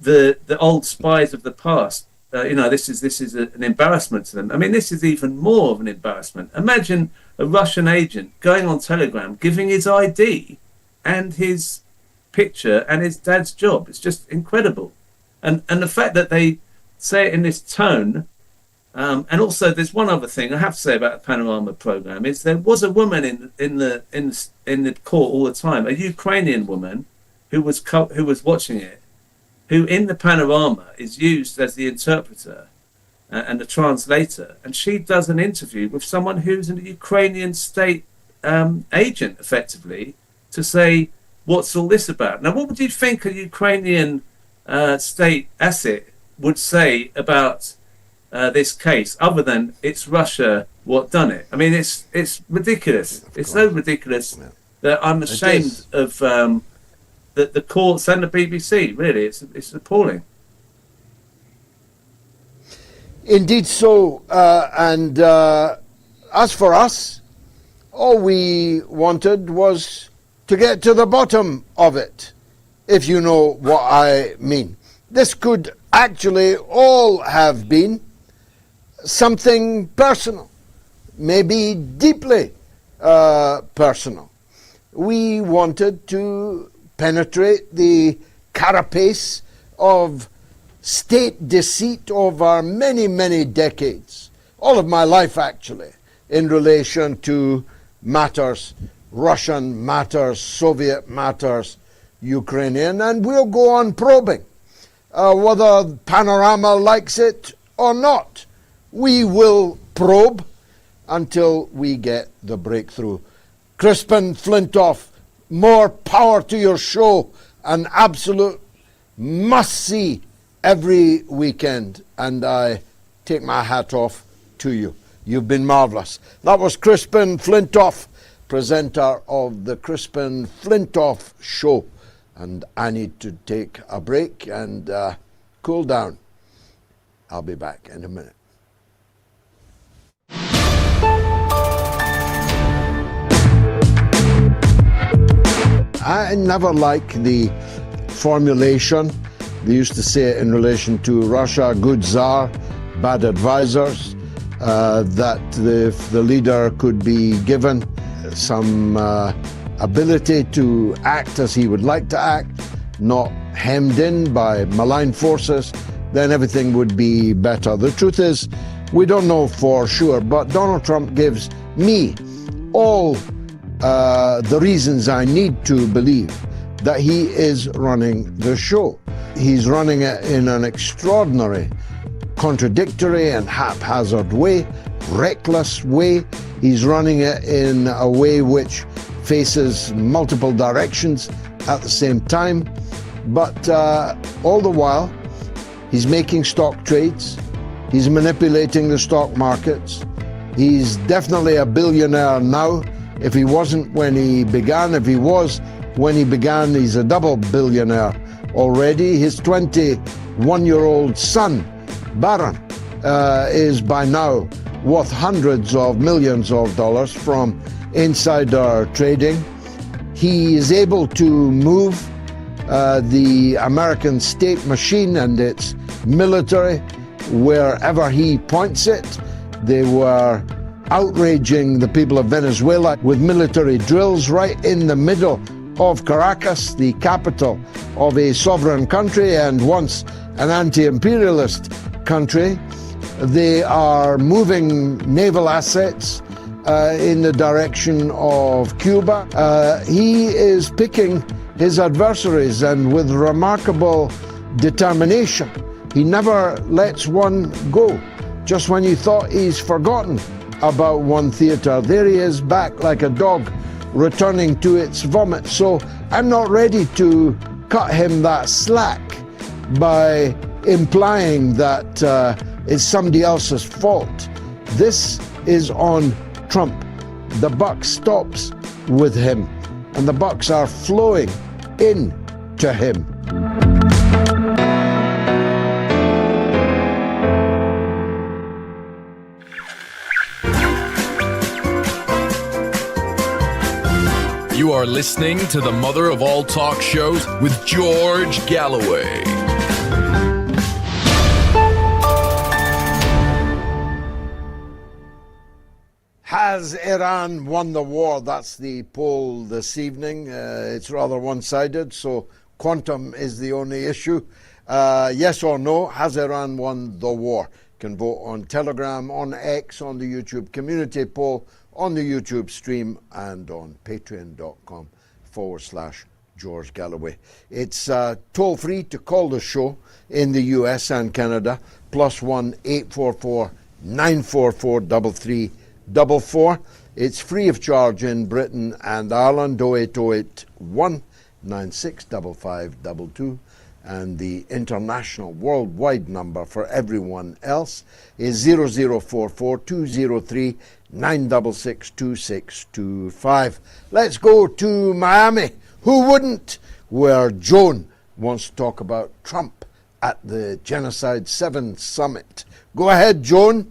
Speaker 4: the old spies of the past, this is an embarrassment to them. I mean, this is even more of an embarrassment. Imagine a Russian agent going on Telegram, giving his ID and his picture and his dad's job. It's just incredible. And the fact that they say it in this tone, and also there's one other thing I have to say about the Panorama program is there was a woman in the court all the time, a Ukrainian woman who was watching it, who in the Panorama is used as the interpreter and the translator, and she does an interview with someone who's a Ukrainian state agent, effectively, to say, what's all this about? Now, what would you think a Ukrainian state asset would say about this case, other than it's Russia what done it? I mean, it's ridiculous. It's so ridiculous that I'm ashamed of the courts and the BBC. Really, it's appalling.
Speaker 2: Indeed so. And as for us, all we wanted was to get to the bottom of it, if you know what I mean. This could actually all have been something personal, maybe deeply personal. We wanted to penetrate the carapace of state deceit over many, many decades, all of my life actually, in relation to matters, Russian matters, Soviet matters, Ukrainian, and we'll go on probing. Whether Panorama likes it or not, we will probe until we get the breakthrough. Crispin Flintoff, more power to your show, an absolute must-see every weekend, and I take my hat off to you. You've been marvellous. That was Crispin Flintoff, presenter of the Crispin Flintoff Show. And I need to take a break and cool down. I'll be back in a minute. I never like the formulation. They used to say it in relation to Russia, good czar, bad advisors, that if the leader could be given some ability to act as he would like to act, not hemmed in by malign forces, then everything would be better. The truth is, we don't know for sure, but Donald Trump gives me all the reasons I need to believe that he is running the show. He's running it in an extraordinary, contradictory and haphazard way, reckless way. He's running it in a way which faces multiple directions at the same time, but all the while he's making stock trades, he's manipulating the stock markets, he's definitely a billionaire now. If he wasn't when he began, if he was when he began, he's a double billionaire already. His 21-year-old son, Burnham, is by now worth hundreds of millions of dollars from insider trading. He is able to move the American state machine and its military wherever he points it. They were outraging the people of Venezuela with military drills right in the middle of Caracas, the capital of a sovereign country and once an anti-imperialist country. They are moving naval assets in the direction of Cuba. He is picking his adversaries, and with remarkable determination. He never lets one go. Just when you thought he's forgotten about one theatre, there he is back like a dog returning to its vomit. So I'm not ready to cut him that slack by implying that it's somebody else's fault. This is on Trump. The buck stops with him, and the bucks are flowing in to him.
Speaker 3: You are listening to the mother of all talk shows with George Galloway.
Speaker 2: Has Iran won the war? That's the poll this evening. It's rather one-sided, so quantum is the only issue. Yes or no, has Iran won the war? You can vote on Telegram, on X, on the YouTube community poll, on the YouTube stream, and on patreon.com/George Galloway. It's toll free to call the show in the US and Canada, +1 844 944 3344. It's free of charge in Britain and Ireland, 0808 196 5522. And the international worldwide number for everyone else is 0044 203 966 2625. Let's go to Miami. Who wouldn't? Where Joan wants to talk about Trump at the Genocide 7 Summit. Go ahead, Joan.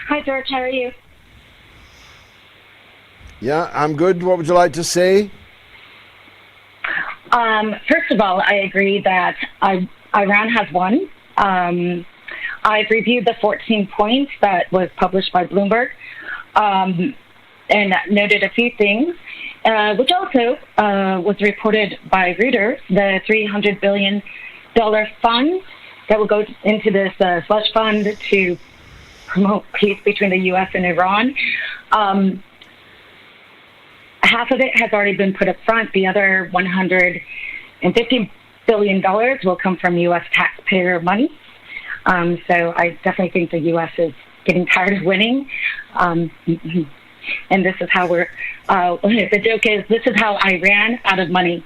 Speaker 5: Hi, George. How are you?
Speaker 2: Yeah, I'm good. What would you like to say?
Speaker 5: First of all, I agree that Iran has won. I've reviewed the 14 points that was published by Bloomberg and noted a few things, which also was reported by Reuters, the $300 billion fund that will go into this slush fund to promote peace between the U.S. and Iran. Half of it has already been put up front. The other $150 billion will come from U.S. taxpayer money. So I definitely think the U.S. is getting tired of winning. And this is how the joke is, this is how I ran out of money.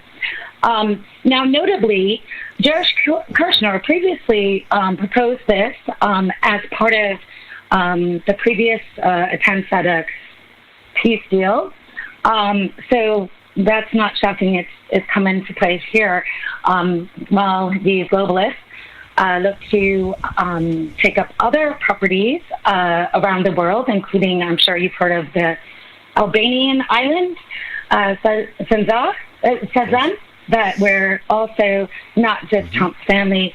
Speaker 5: Now, notably, George Kirshner previously proposed this as part of the previous attempts at a peace deal. So that's not shocking. It's come into place here. While these globalists look to take up other properties around the world, including, I'm sure you've heard of the Albanian island, Sazan, that were also not just Trump's family,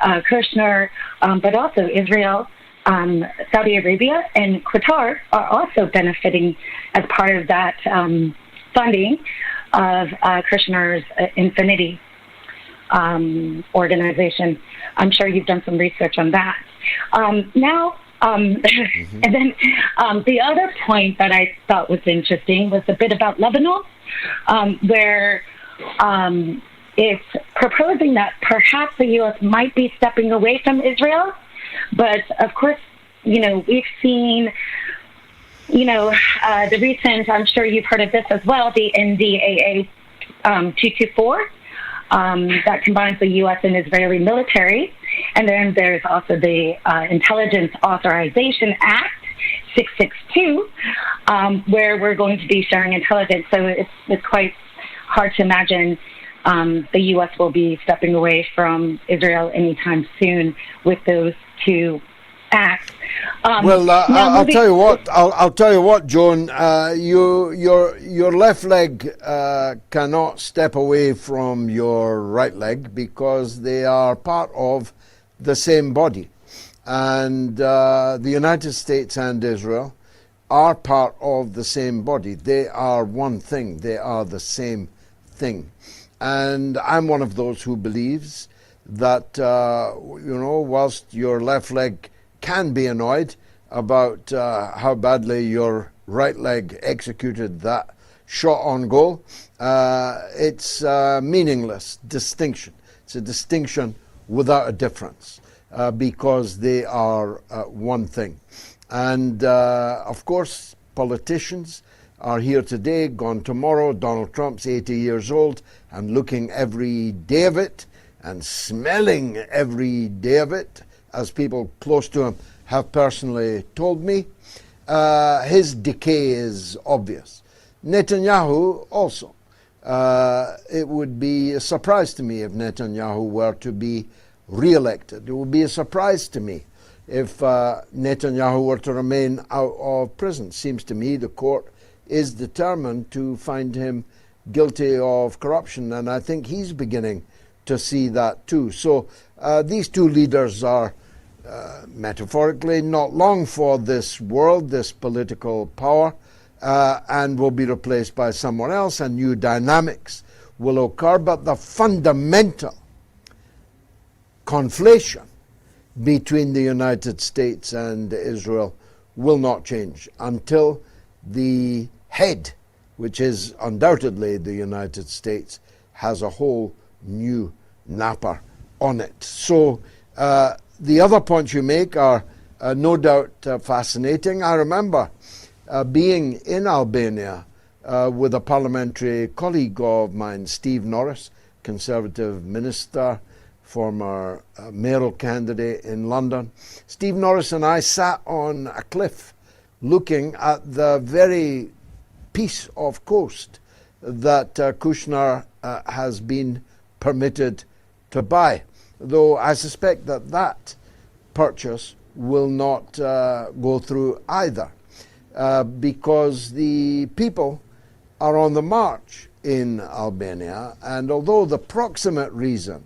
Speaker 5: Kirshner, but also Israel, Saudi Arabia, and Qatar are also benefiting as part of that funding of Kirshner's Infinity organization. I'm sure you've done some research on that. And then the other point that I thought was interesting was a bit about Lebanon, where it's proposing that perhaps the U.S. might be stepping away from Israel. But, of course, we've seen, the recent, I'm sure you've heard of this as well, the NDAA 224, that combines the U.S. and Israeli military. And then there's also the Intelligence Authorization Act 662, where we're going to be sharing intelligence. So it's quite hard to imagine the U.S. will be stepping away from Israel anytime soon with those two acts.
Speaker 2: I'll tell you what. I'll tell you what, Joan. Your left leg cannot step away from your right leg because they are part of the same body, and the United States and Israel are part of the same body. They are one thing. They are the same thing. And I'm one of those who believes that, whilst your left leg can be annoyed about how badly your right leg executed that shot on goal, it's a meaningless distinction. It's a distinction without a difference because they are one thing. And, of course, politicians are here today, gone tomorrow. Donald Trump's 80 years old and looking every day of it and smelling every day of it, as people close to him have personally told me. His decay is obvious. Netanyahu also. It would be a surprise to me if Netanyahu were to be re-elected. It would be a surprise to me if Netanyahu were to remain out of prison. Seems to me the court is determined to find him guilty of corruption, and I think he's beginning to see that too. So these two leaders are metaphorically not long for this world, this political power, and will be replaced by someone else, and new dynamics will occur. But the fundamental conflation between the United States and Israel will not change until the head, which is undoubtedly the United States, has a whole new napper on it. So the other points you make are no doubt fascinating. I remember being in Albania with a parliamentary colleague of mine, Steve Norris, Conservative minister, former mayoral candidate in London. Steve Norris and I sat on a cliff looking at the very piece of coast that Kushner has been permitted to buy, though I suspect that that purchase will not go through either, because the people are on the march in Albania, and although the proximate reason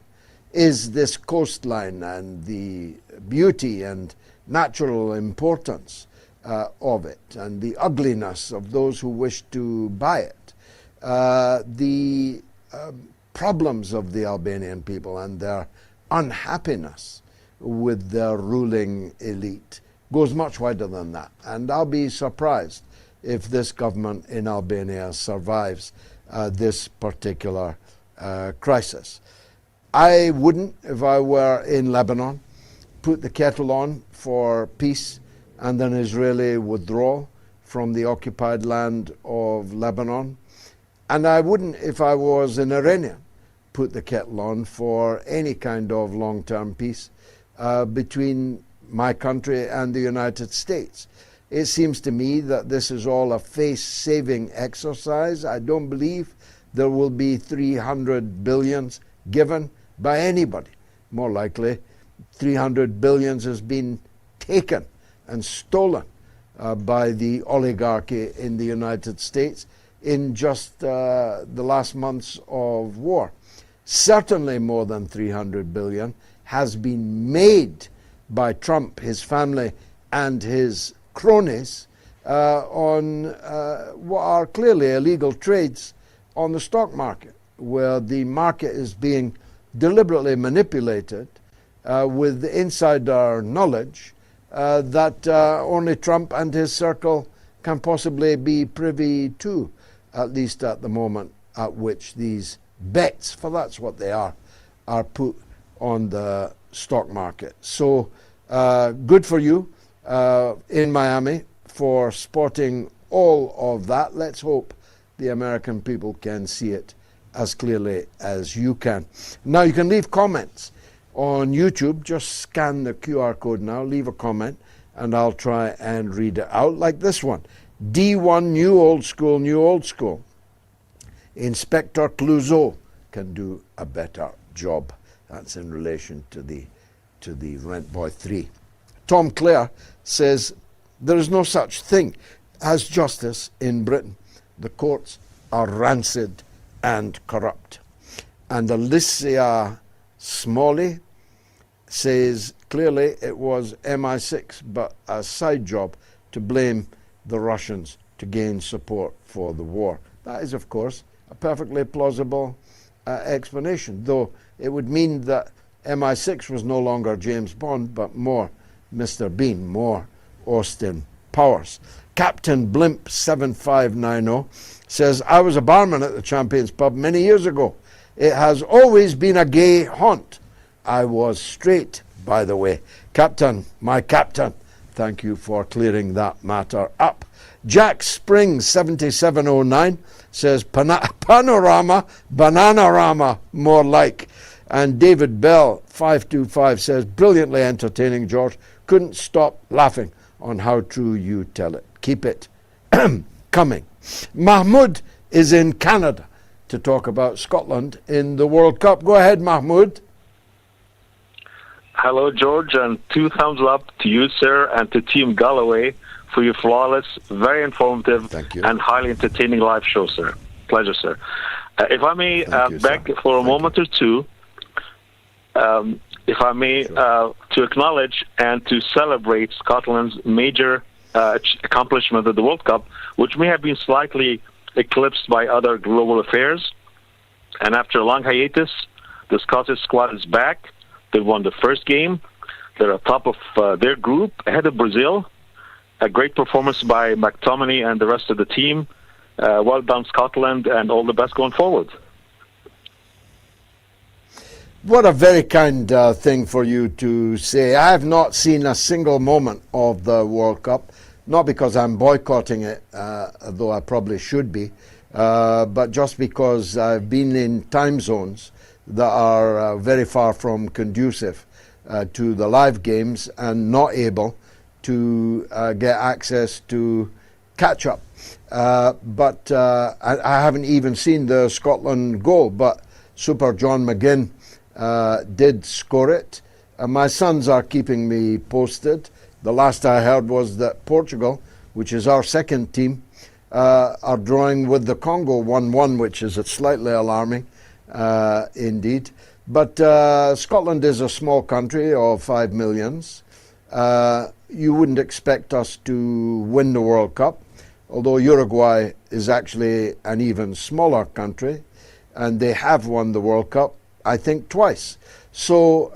Speaker 2: is this coastline and the beauty and natural importance of it and the ugliness of those who wish to buy it, the problems of the Albanian people and their unhappiness with their ruling elite goes much wider than that. And I'll be surprised if this government in Albania survives this particular crisis. I wouldn't, if I were in Lebanon, put the kettle on for peace and an Israeli withdrawal from the occupied land of Lebanon. And I wouldn't, if I was an Iranian, put the kettle on for any kind of long-term peace between my country and the United States. It seems to me that this is all a face-saving exercise. I don't believe there will be 300 billions given by anybody. More likely, 300 billions has been taken and stolen by the oligarchy in the United States in just the last months of war. Certainly more than 300 billion has been made by Trump, his family, and his cronies on what are clearly illegal trades on the stock market, where the market is being deliberately manipulated with insider knowledge that only Trump and his circle can possibly be privy to, at least at the moment at which these bets, for that's what they are put on the stock market. So good for you in Miami for spotting all of that. Let's hope the American people can see it as clearly as you can. Now you can leave comments on YouTube. Just scan the QR code now, leave a comment, and I'll try and read it out, like this one. D1 New Old School, New Old School. Inspector Clouseau can do a better job. That's in relation to the Rent Boy 3. Tom Clare says, there is no such thing as justice in Britain. The courts are rancid and corrupt. And Alicia Smalley says, clearly it was MI6, but a side job to blame the Russians to gain support for the war. That is, of course, a perfectly plausible explanation, though it would mean that MI6 was no longer James Bond, but more Mr. Bean, more Austin Powers. Captain Blimp 7590 says, I was a barman at the Champions Pub many years ago. It has always been a gay haunt. I was straight, by the way. Captain, my captain, thank you for clearing that matter up. Jack Springs 7709 says, Panorama, Bananarama, more like. And David Bell 525 says, brilliantly entertaining, George. Couldn't stop laughing on how true you tell it. Keep it coming. Mahmoud is in Canada to talk about Scotland in the World Cup. Go ahead, Mahmoud.
Speaker 6: Hello, George, and 2 thumbs up to you, sir, and to Team Galloway for your flawless, very informative,
Speaker 2: Thank you.
Speaker 6: and highly entertaining live show, sir. Pleasure, sir. If I may
Speaker 2: Thank you,
Speaker 6: beg
Speaker 2: sir.
Speaker 6: for a
Speaker 2: Thank
Speaker 6: moment or two, if I may, to acknowledge and to celebrate Scotland's major accomplishment at the World Cup, which may have been slightly eclipsed by other global affairs. And after a long hiatus, the Scottish squad is back. They won the first game. They're atop of their group, ahead of Brazil. A great performance by McTominay and the rest of the team. Well done, Scotland, and all the best going forward.
Speaker 2: What a very kind thing for you to say. I have not seen a single moment of the World Cup, not because I'm boycotting it, though I probably should be, but just because I've been in time zones that are very far from conducive to the live games and not able to get access to catch up. But I haven't even seen the Scotland goal, but Super John McGinn did score it. My sons are keeping me posted. The last I heard was that Portugal, which is our second team, are drawing with the Congo 1-1, which is slightly alarming indeed. But Scotland is a small country of 5 million. You wouldn't expect us to win the World Cup, although Uruguay is actually an even smaller country, and they have won the World Cup, I think, twice. So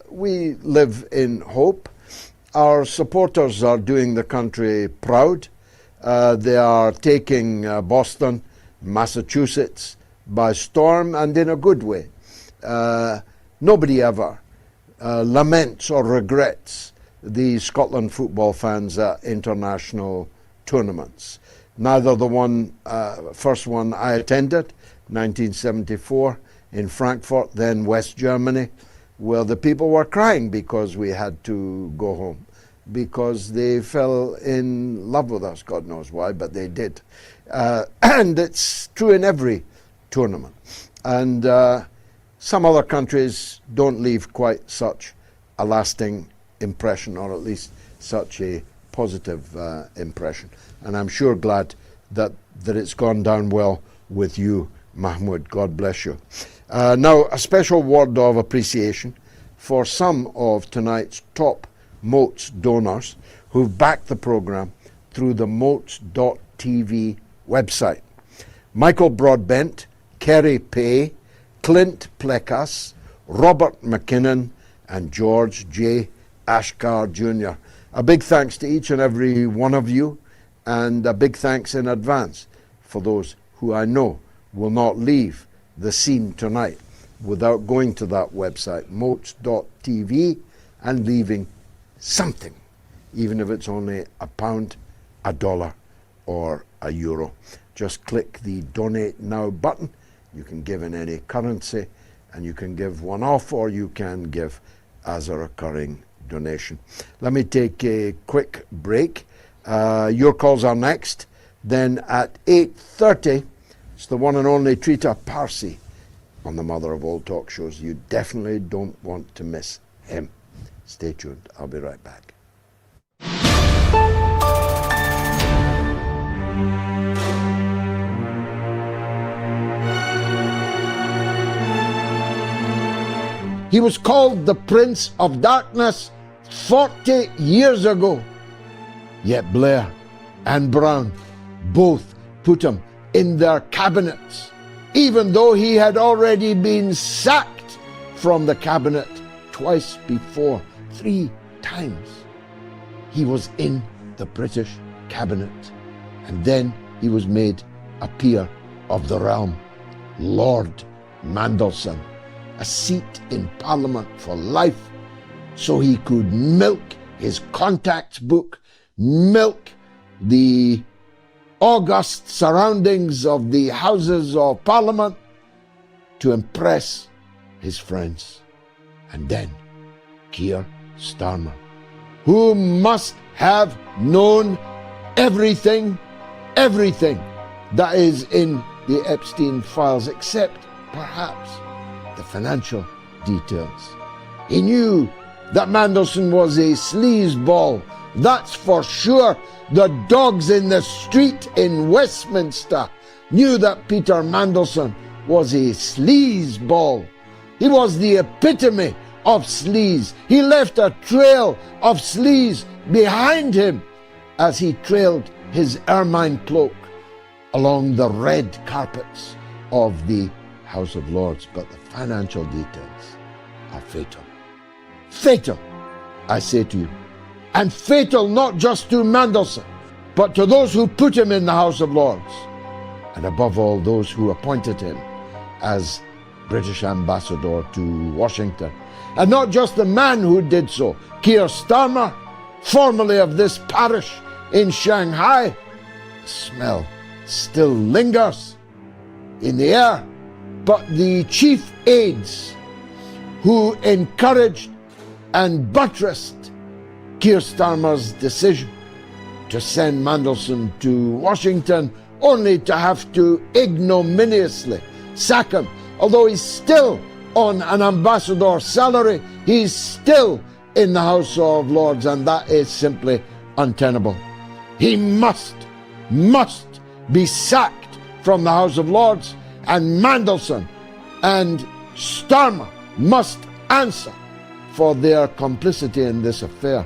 Speaker 2: we live in hope. Our supporters are doing the country proud. They are taking Boston, Massachusetts by storm, and in a good way. Nobody ever laments or regrets the Scotland football fans at international tournaments. Neither the first one I attended, 1974, in Frankfurt, then West Germany, where the people were crying because we had to go home, because they fell in love with us. God knows why, but they did. And it's true in every tournament. And some other countries don't leave quite such a lasting impression, or at least such a positive impression. And I'm sure glad that it's gone down well with you, Mahmoud. God bless you. Now, a special word of appreciation for some of tonight's top Moats donors who've backed the program through the Moats.tv website. Michael Broadbent, Kerry Pay, Clint Plecas, Robert McKinnon, and George J. Ashkar Jr. A big thanks to each and every one of you, and a big thanks in advance for those who I know will not leave the scene tonight without going to that website, moats.tv, and leaving something, even if it's only £1, $1, or €1. Just click the Donate Now button. You can give in any currency, and you can give one off, or you can give as a recurring donation. Let me take a quick break. Your calls are next. Then at 8:30, it's the one and only Trita Parsi on the mother of all talk shows. You definitely don't want to miss him. Stay tuned. I'll be right back. He was called the Prince of Darkness 40 years ago. Yet Blair and Brown both put him in their cabinets, even though he had already been sacked from the cabinet twice before, 3 times. He was in the British cabinet, and then he was made a peer of the realm. Lord Mandelson, a seat in Parliament for life, so he could milk his contacts book, milk the august surroundings of the Houses of Parliament to impress his friends. And then Keir Starmer, who must have known everything that is in the Epstein files, except perhaps the financial details. He knew that Mandelson was a sleazeball That's for sure. The dogs in the street in Westminster knew that Peter Mandelson was a sleazeball. He was the epitome of sleaze. He left a trail of sleaze behind him as he trailed his ermine cloak along the red carpets of the House of Lords. But the financial details are fatal. Fatal, I say to you. And fatal not just to Mandelson, but to those who put him in the House of Lords, and above all, those who appointed him as British ambassador to Washington. And not just the man who did so, Keir Starmer, formerly of this parish in Shanghai. The smell still lingers in the air, but the chief aides who encouraged and buttressed Keir Starmer's decision to send Mandelson to Washington, only to have to ignominiously sack him. Although he's still on an ambassador's salary, he's still in the House of Lords, and that is simply untenable. He must be sacked from the House of Lords, and Mandelson and Starmer must answer for their complicity in this affair.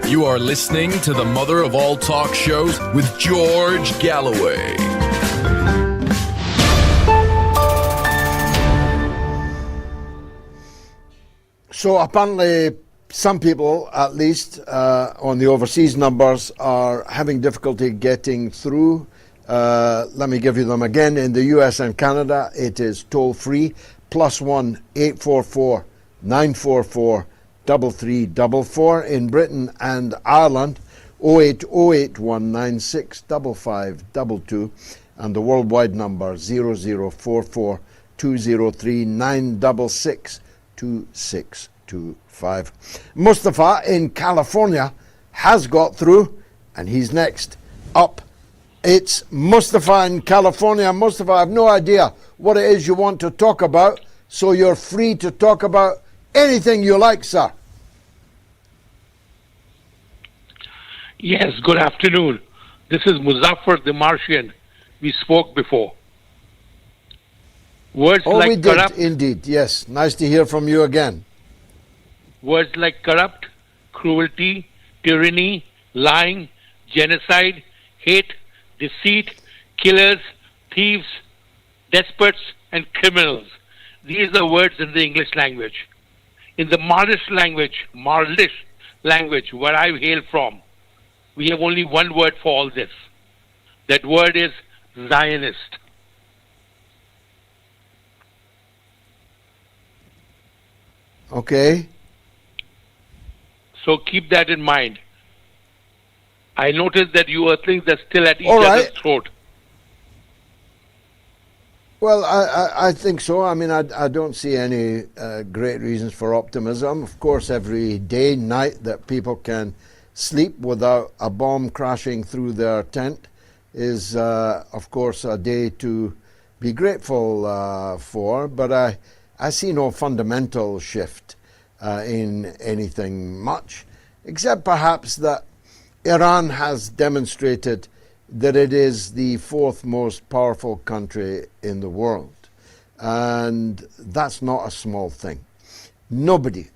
Speaker 3: You are listening to the mother of all talk shows with George Galloway.
Speaker 2: So apparently some people, at least on the overseas numbers, are having difficulty getting through. Let me give you them again. In the US and Canada, it is toll free, +1 844 944 3344. In Britain and Ireland, 0808 196 5522, and the worldwide number 0044 203 966 2625. Mustafa in California has got through, and he's next up. It's Mustafa in California. Mustafa, I have no idea what it is you want to talk about, so you're free to talk about anything you like, sir.
Speaker 7: Yes, good afternoon. This is Muzaffar the Martian. We spoke before. Words
Speaker 2: Oh,
Speaker 7: like
Speaker 2: we did
Speaker 7: corrupt,
Speaker 2: indeed. Yes, nice to hear from you again.
Speaker 7: words like corrupt, cruelty, tyranny, lying, genocide, hate, deceit, killers, thieves, despots, and criminals. These are words in the English language. In the Marlish language, where I hail from, we have only one word for all this. That word is Zionist.
Speaker 2: Okay.
Speaker 7: So keep that in mind. I noticed that you Earthlings are still at each
Speaker 2: All right.
Speaker 7: other's throat.
Speaker 2: Well, I think so. I mean, I don't see any great reasons for optimism. Of course, every day, night that people can sleep without a bomb crashing through their tent is, of course, a day to be grateful for. But I see no fundamental shift in anything much, except perhaps that Iran has demonstrated that it is the fourth most powerful country in the world. And that's not a small thing. Nobody,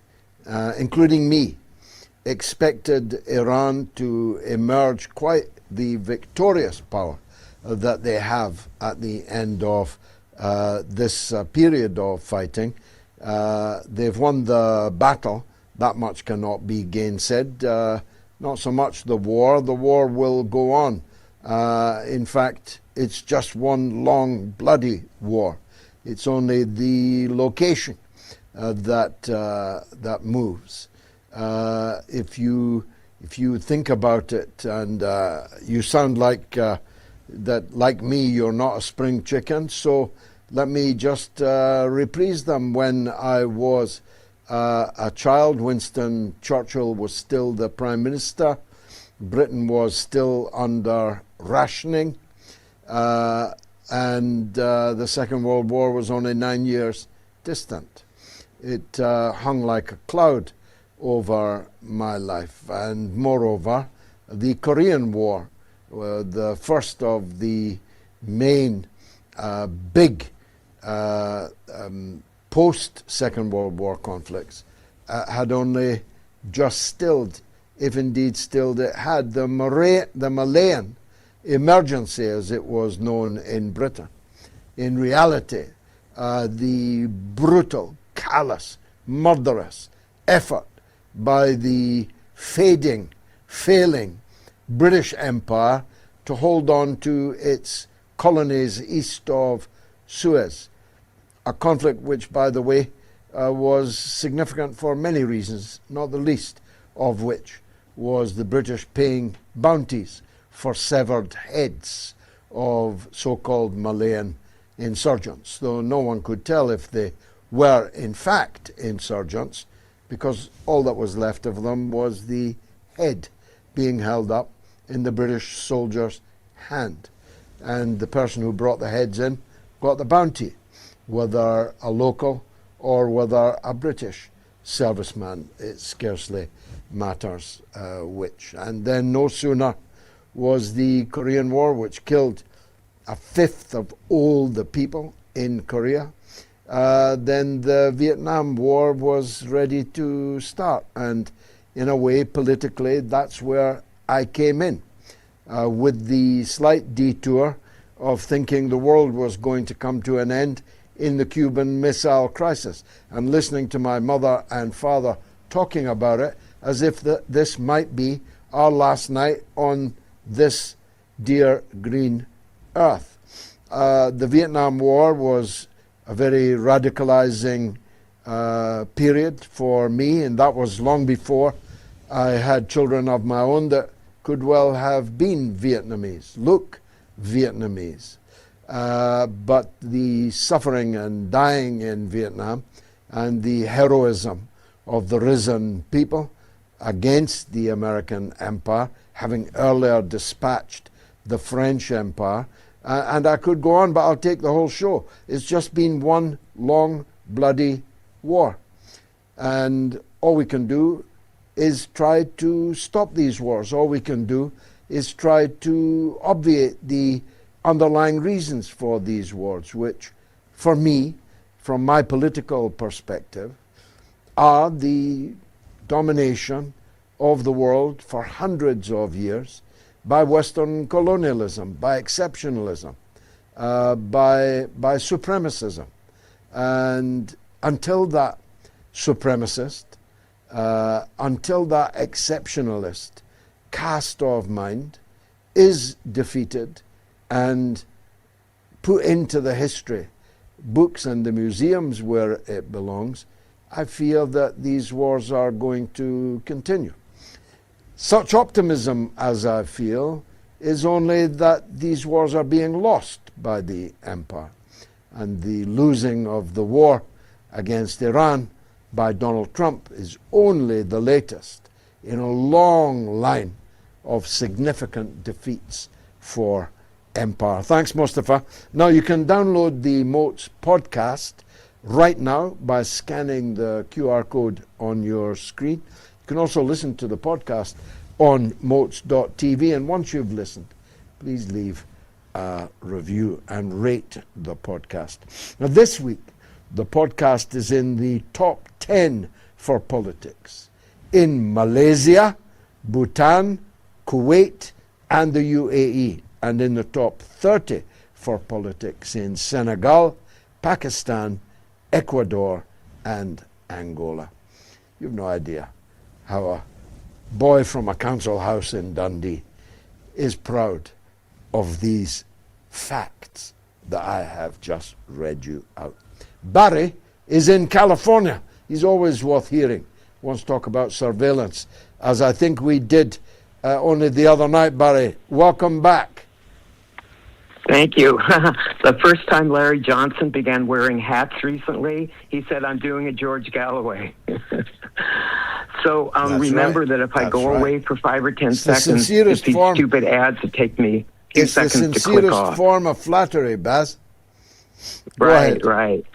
Speaker 2: including me, expected Iran to emerge quite the victorious power that they have at the end of this period of fighting. They've won the battle. That much cannot be gainsaid. Not so much the war. The war will go on. In fact, it's just one long bloody war. It's only the location that moves. If you think about it, and you sound like that, like me, you're not a spring chicken. So let me just reprise them. When I was a child, Winston Churchill was still the Prime Minister. Britain was still under rationing, and the Second World War was only 9 years distant. It hung like a cloud over my life. And moreover, the Korean War, the first of the main big post-Second World War conflicts, had only just stilled, if indeed stilled it had, the Malayan emergency, as it was known in Britain. In reality, the brutal, callous, murderous effort by the failing British Empire to hold on to its colonies east of Suez, a conflict which, by the way, was significant for many reasons, not the least of which was the British paying bounties for severed heads of so-called Malayan insurgents, though no one could tell if they were in fact insurgents, because all that was left of them was the head being held up in the British soldier's hand. And the person who brought the heads in got the bounty, whether a local or whether a British serviceman. It scarcely matters which. And then no sooner was the Korean War, which killed a fifth of all the people in Korea, then the Vietnam War was ready to start. And in a way, politically, that's where I came in, with the slight detour of thinking the world was going to come to an end in the Cuban Missile Crisis, and listening to my mother and father talking about it as if this might be our last night on this dear green earth. The Vietnam War was a very radicalizing period for me, and that was long before I had children of my own that could well have been Vietnamese, look Vietnamese. But the suffering and dying in Vietnam and the heroism of the risen people against the American Empire, having earlier dispatched the French Empire, and I could go on, but I'll take the whole show. It's just been one long, bloody war. And all we can do is try to stop these wars. All we can do is try to obviate the underlying reasons for these wars, which, for me, from my political perspective, are the domination of the world for hundreds of years by Western colonialism, by exceptionalism, by supremacism. And until that supremacist, until that exceptionalist cast of mind is defeated and put into the history books and the museums where it belongs, I feel that these wars are going to continue. Such optimism as I feel is only that these wars are being lost by the empire, and the losing of the war against Iran by Donald Trump is only the latest in a long line of significant defeats for empire. Thanks, Mustafa. Now you can download the Moats podcast right now by scanning the QR code on your screen. You can also listen to the podcast on moats.tv, and once you've listened, please leave a review and rate the podcast. Now this week, the podcast is in the top 10 for politics in Malaysia, Bhutan, Kuwait, and the UAE, and in the top 30 for politics in Senegal, Pakistan, Ecuador, and Angola. You've no idea how a boy from a council house in Dundee is proud of these facts that I have just read you out. Barry is in California. He's always worth hearing. Wants to talk about surveillance, as I think we did only the other night. Barry, welcome back.
Speaker 8: Thank you. The first time Larry Johnson began wearing hats recently, he said, "I'm doing a George Galloway." So remember that if I go away for 5 or 10 seconds, it's these stupid ads that take me a few seconds to click off.
Speaker 2: It's the sincerest form of flattery, Baz.
Speaker 8: Right.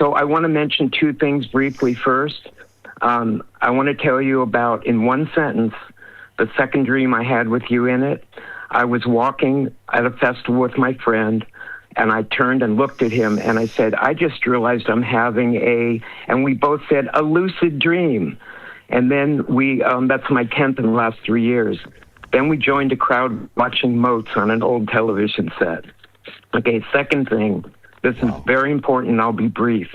Speaker 8: So I want to mention two things briefly. First, I want to tell you about, in one sentence, the second dream I had with you in it. I was walking at a festival with my friend, and I turned and looked at him, and I said, I just realized I'm having and we both said, a lucid dream. And then that's my 10th in the last 3 years. Then we joined a crowd watching moats on an old television set. Okay, second thing, this is very important, and I'll be brief.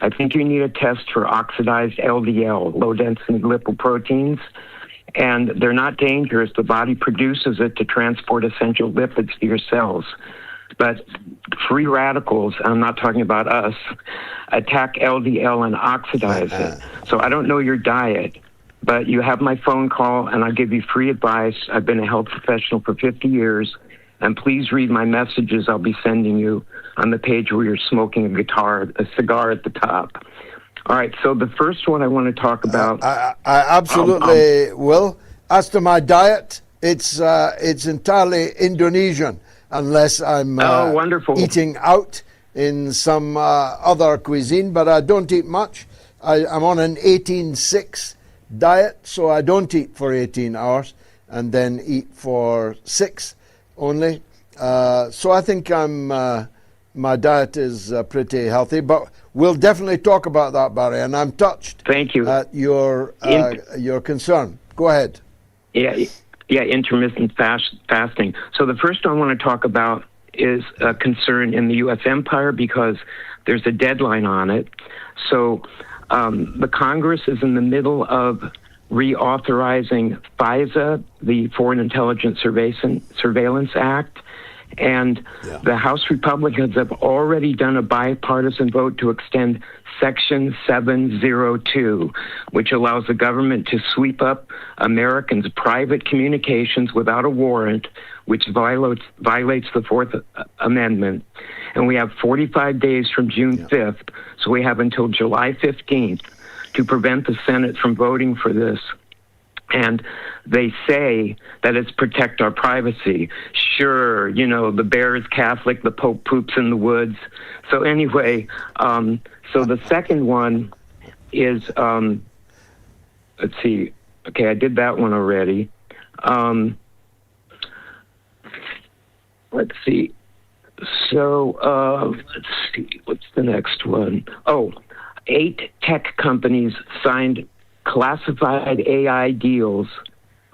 Speaker 8: I think you need a test for oxidized LDL, low-density lipoproteins, and they're not dangerous. The body produces it to transport essential lipids to your cells. But free radicals, I'm not talking about us, attack LDL and oxidize it. So I don't know your diet, but you have my phone call, and I'll give you free advice. I've been a health professional for 50 years, and please read my messages I'll be sending you on the page where you're smoking a cigar at the top. All right, so the first one I want to talk about...
Speaker 2: I absolutely will. As to my diet, it's entirely Indonesian, unless I'm
Speaker 8: wonderful.
Speaker 2: eating out in some other cuisine, but I don't eat much. I'm on an 18-6 diet, so I don't eat for 18 hours and then eat for 6 only. So I think my diet is pretty healthy, but we'll definitely talk about that, Barry, and I'm touched.
Speaker 8: Thank you.
Speaker 2: At your concern. Go ahead.
Speaker 8: Yeah, intermittent fasting. So the first one I want to talk about is a concern in the U.S. empire because there's a deadline on it. So the Congress is in the middle of reauthorizing FISA, the Foreign Intelligence Surveillance Act, and the House Republicans have already done a bipartisan vote to extend Section 702, which allows the government to sweep up Americans' private communications without a warrant, which violates the Fourth Amendment. And we have 45 days from June 5th, so we have until July 15th to prevent the Senate from voting for this. And they say that it's protect our privacy. Sure, the bear is Catholic, the Pope poops in the woods. So anyway, so the second one is, let's see. Okay, I did that one already. Let's see. So let's see. What's the next one? 8 tech companies signed classified AI deals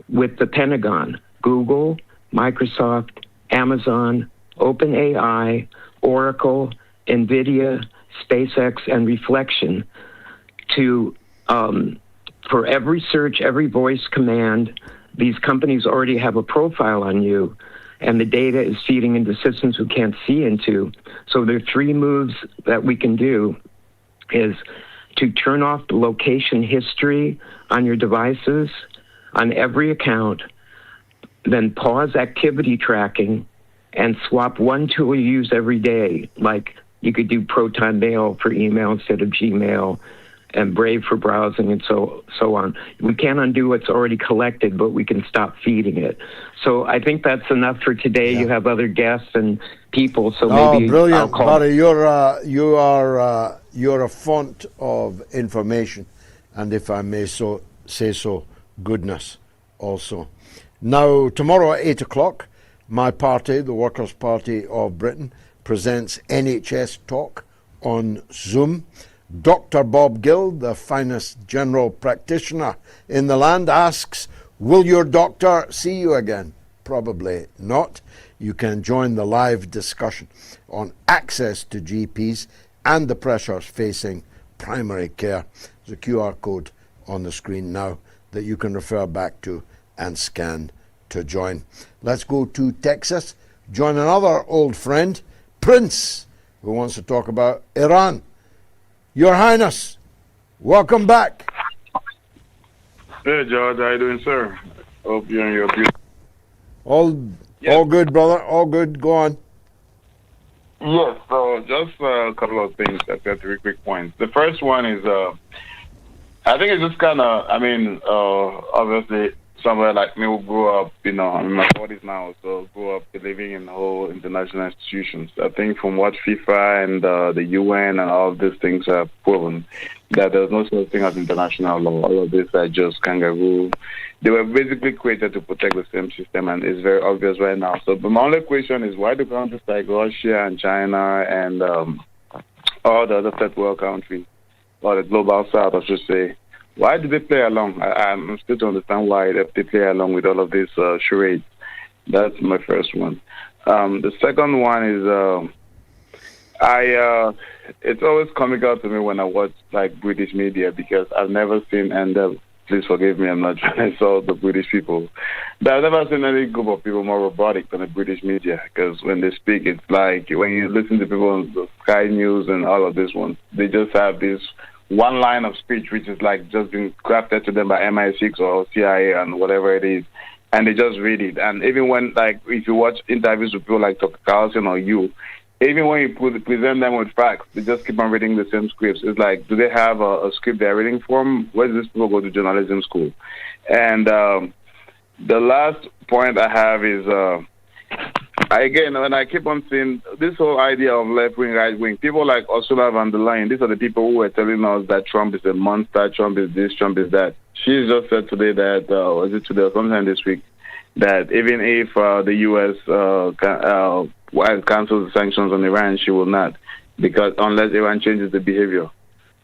Speaker 8: with the Pentagon: Google, Microsoft, Amazon, OpenAI, Oracle, NVIDIA, SpaceX, and Reflection to, for every search, every voice command, these companies already have a profile on you, and the data is feeding into systems we can't see into. So there are 3 moves that we can do is to turn off the location history on your devices on every account, then pause activity tracking and swap one tool you use every day. Like you could do Proton Mail for email instead of Gmail, and Brave for browsing, and so on. We can't undo what's already collected, but we can stop feeding it. So I think that's enough for today. You have other guests and people, so maybe
Speaker 2: brilliant,
Speaker 8: I'll call.
Speaker 2: Barry, you're a font of information, and if I may say so, goodness also. Now, tomorrow at 8 o'clock, my party, the Workers' Party of Britain, presents NHS Talk on Zoom. Dr. Bob Gill, the finest general practitioner in the land, asks, will your doctor see you again? Probably not. You can join the live discussion on access to GPs and the pressures facing primary care. There's a QR code on the screen now that you can refer back to and scan to join. Let's go to Texas. Join another old friend, Prince, who wants to talk about Iran. Your Highness, welcome back.
Speaker 9: Hey, George, how you doing, sir? Hope you're in your beautiful...
Speaker 2: All good, brother. All good. Go on.
Speaker 9: Yes, so just a couple of things. I've got 3 quick points. The first one is, I think it's just kind of, obviously, somewhere like me who grew up, I'm in my 40s now, so grew up believing in the whole international institutions. I think from what FIFA and the UN and all of these things have proven, that there's no such thing as international law. All of this are just kangaroo. They were basically created to protect the same system, and it's very obvious right now. So my only question is, why do countries like Russia and China and all the other third world countries, or the global south, I should say, why do they play along? I'm still to understand why they play along with all of these charades. That's my first one. The second one is, it's always comical to me when I watch like British media, because I've never seen, and please forgive me, I'm not trying to insult the British people, but I've never seen any group of people more robotic than the British media, because when they speak, it's like when you listen to people on the Sky News and all of these ones, they just have this one line of speech which is like just being crafted to them by MI6 or CIA and whatever it is, and they just read it. And even when, like, if you watch interviews with people like Tucker Carlson or you, even when you present them with facts, they just keep on reading the same scripts. It's like, do they have a script they're reading from? Where do these people go to journalism school? And the last point I have is, again, when I keep on seeing this whole idea of left-wing, right-wing, people like Ursula von der Leyen, these are the people who are telling us that Trump is a monster, Trump is this, Trump is that. She just said today that, was it today or sometime this week, that even if the U.S. cancels the sanctions on Iran, she will not, because unless Iran changes the behavior.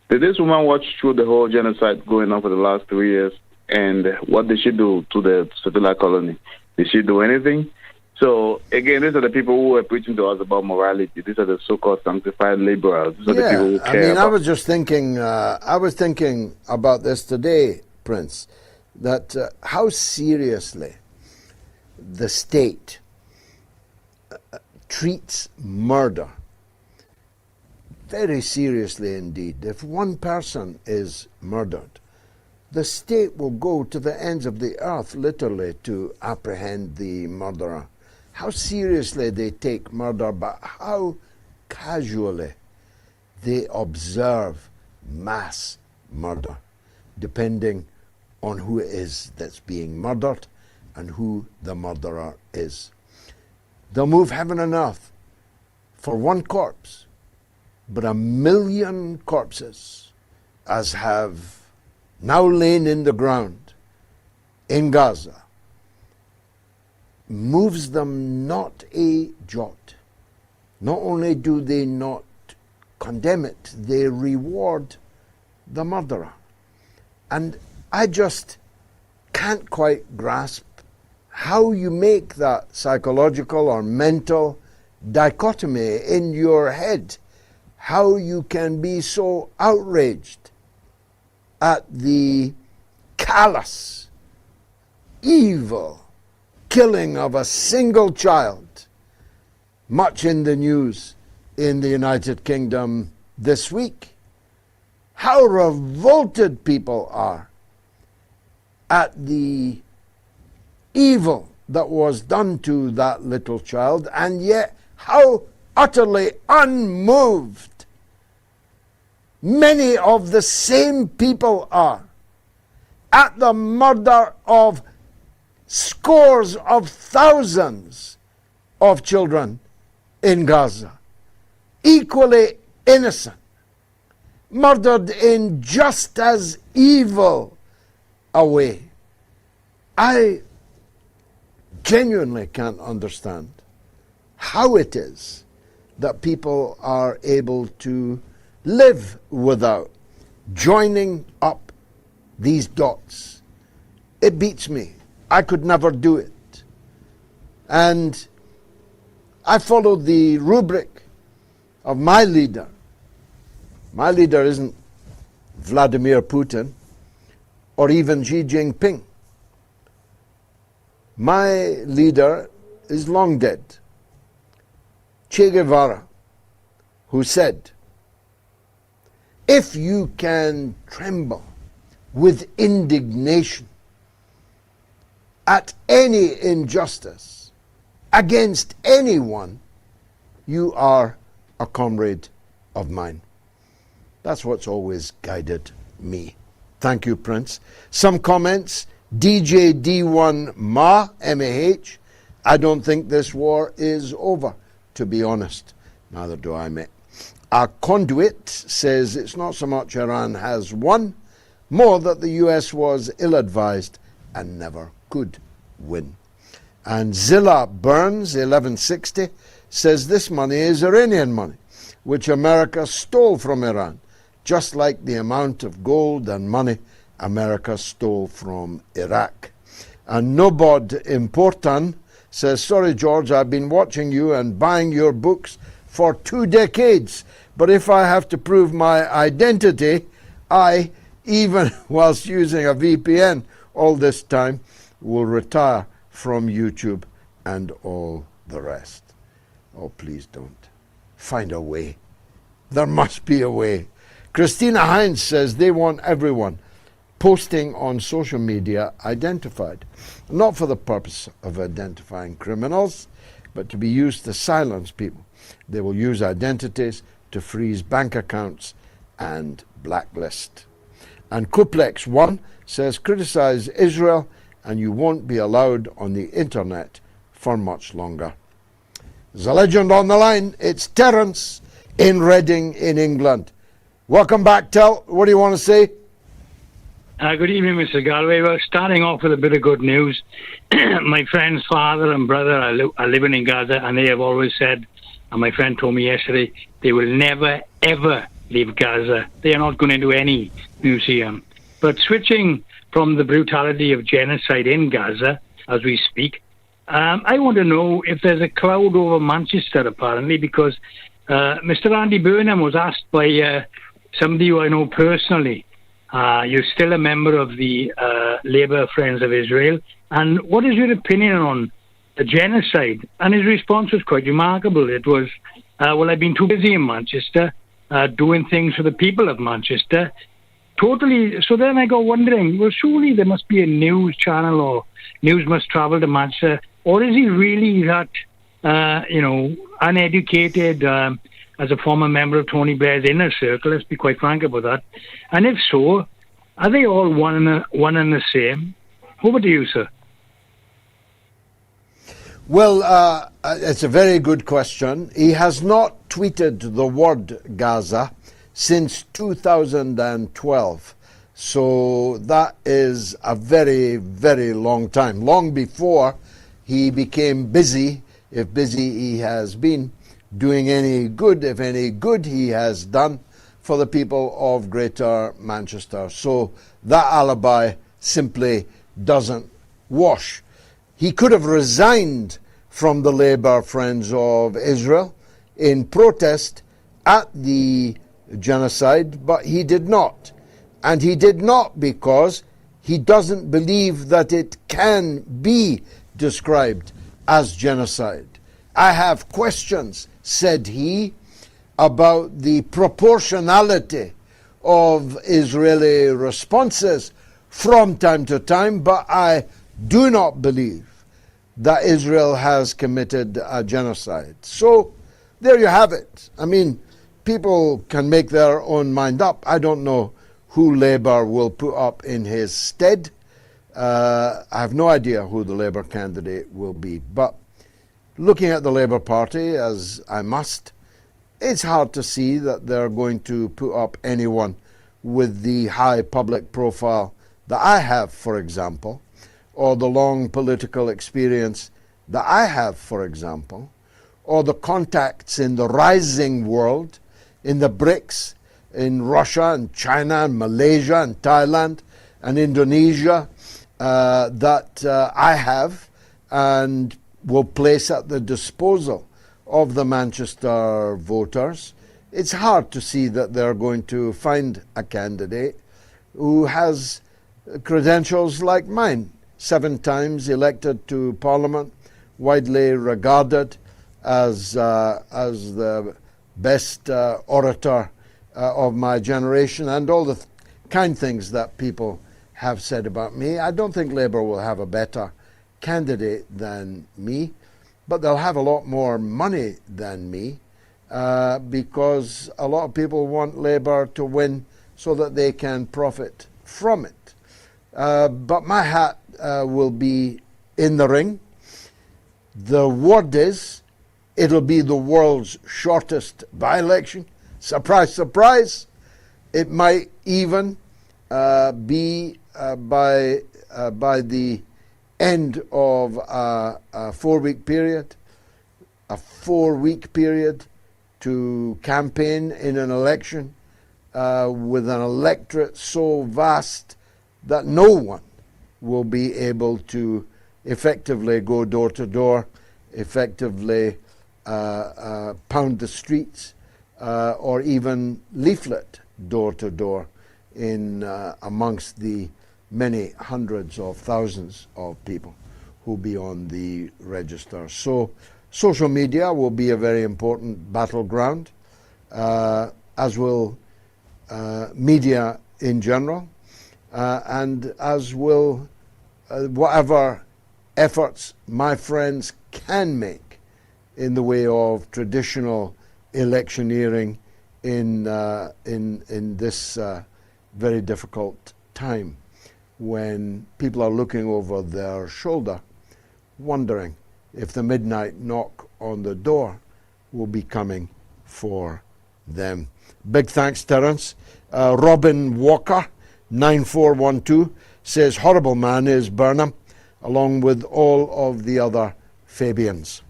Speaker 9: Did this woman watch through the whole genocide going on for the last 3 years? And what did she do to the settler colony? Did she do anything? So, again, these are the people who are preaching to us about morality. These are the so-called sanctified liberals. These are the people who care about...
Speaker 2: I was just thinking, I was thinking about this today, Prince, that how seriously the state treats murder. Very seriously indeed. If one person is murdered, the state will go to the ends of the earth, literally, to apprehend the murderer. How seriously they take murder, but how casually they observe mass murder, depending on who it is that's being murdered and who the murderer is. They'll move heaven and earth for one corpse, but 1 million corpses, as have now lain in the ground in Gaza, moves them not a jot. Not only do they not condemn it, they reward the murderer. And I just can't quite grasp how you make that psychological or mental dichotomy in your head, how you can be so outraged at the callous, evil killing of a single child, much in the news in the United Kingdom this week. How revolted people are at the evil that was done to that little child, and yet how utterly unmoved many of the same people are at the murder of scores of thousands of children in Gaza, equally innocent, murdered in just as evil a way. I genuinely can't understand how it is that people are able to live without joining up these dots. It beats me. I could never do it. And I followed the rubric of my leader. My leader isn't Vladimir Putin or even Xi Jinping. My leader is long dead. Che Guevara, who said, if you can tremble with indignation at any injustice against anyone, you are a comrade of mine. That's what's always guided me. Thank you, Prince. Some comments. DJD1 Ma, M-A-H, I don't think this war is over, to be honest. Neither do I, mate. A conduit says it's not so much Iran has won, more that the US was ill-advised and never could win. And Zilla Burns, 1160, says this money is Iranian money, which America stole from Iran, just like the amount of gold and money America stole from Iraq. And Nobod Important says, sorry, George, I've been watching you and buying your books for 2 decades, but if I have to prove my identity, I, even whilst using a VPN all this time, will retire from YouTube and all the rest. Oh, please don't. Find a way. There must be a way. Christina Hines says they want everyone posting on social media identified, not for the purpose of identifying criminals, but to be used to silence people. They will use identities to freeze bank accounts and blacklist. And Kuplex 1 says, criticize Israel and you won't be allowed on the internet for much longer. There's a legend on the line. It's Terence in Reading in England. Welcome back, Tel. What do you want to say?
Speaker 10: Good evening, Mr. Galloway. Well, starting off with a bit of good news. My friend's father and brother are living in Gaza, and they have always said, and my friend told me yesterday, they will never, ever leave Gaza. They are not going into any museum. But switching from the brutality of genocide in Gaza, as we speak, I want to know if there's a cloud over Manchester, apparently, because Mr. Andy Burnham was asked by somebody who I know personally, you're still a member of the Labour Friends of Israel, and what is your opinion on the genocide? And his response was quite remarkable. It was, well, I've been too busy in Manchester doing things for the people of Manchester. Totally. So then I go wondering, well, surely there must be a news channel or news must travel to Manchester, or is he really that, uneducated as a former member of Tony Blair's inner circle? Let's be quite frank about that. And if so, are they all one and the same? Over to you, sir.
Speaker 2: Well, it's a very good question. He has not tweeted the word Gaza since 2012. So that is a very, very long time. Long before he became busy, if busy he has been, doing any good, if any good he has done for the people of Greater Manchester. So that alibi simply doesn't wash. He could have resigned from the Labour Friends of Israel in protest at the genocide, but he did not. And he did not because he doesn't believe that it can be described as genocide. I have questions, said he, about the proportionality of Israeli responses from time to time, but I do not believe that Israel has committed a genocide. So there you have it. I mean, people can make their own mind up. I don't know who Labour will put up in his stead. I have no idea who the Labour candidate will be. But looking at the Labour Party, as I must, it's hard to see that they're going to put up anyone with the high public profile that I have, for example, or the long political experience that I have, for example, or the contacts in the rising world, in the BRICS, in Russia and China and Malaysia and Thailand and Indonesia that I have and will place at the disposal of the Manchester voters. It's hard to see that they're going to find a candidate who has credentials like mine, 7 times elected to Parliament, widely regarded as the best orator of my generation, and all the kind things that people have said about me. I don't think Labour will have a better candidate than me, but they'll have a lot more money than me because a lot of people want Labour to win so that they can profit from it. But my hat will be in the ring. The word is it'll be the world's shortest by-election. Surprise, surprise. It might even be by the end of a 4-week period, to campaign in an election with an electorate so vast that no one will be able to effectively go door to door, effectively pound the streets, or even leaflet door to door in amongst the many hundreds of thousands of people who be on the register. So social media will be a very important battleground, as will media in general, and as will whatever efforts my friends can make in the way of traditional electioneering in this very difficult time, when people are looking over their shoulder, wondering if the midnight knock on the door will be coming for them. Big thanks, Terence. Robin Walker, 9412, says, horrible man is Burnham, along with all of the other Fabians.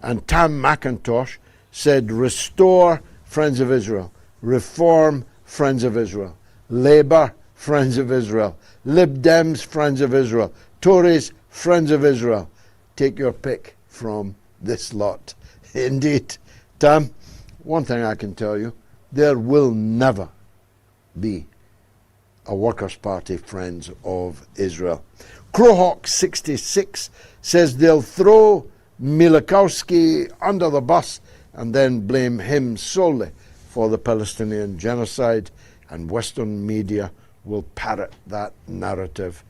Speaker 2: And Tam McIntosh said, restore Friends of Israel, reform Friends of Israel, Labour, Friends of Israel, Lib Dems, Friends of Israel, Tories, Friends of Israel. Take your pick from this lot. Indeed. Tam, one thing I can tell you, there will never be a Workers' Party Friends of Israel. Crowhawk66 says they'll throw Milikowski under the bus and then blame him solely for the Palestinian genocide, and Western media will parrot that narrative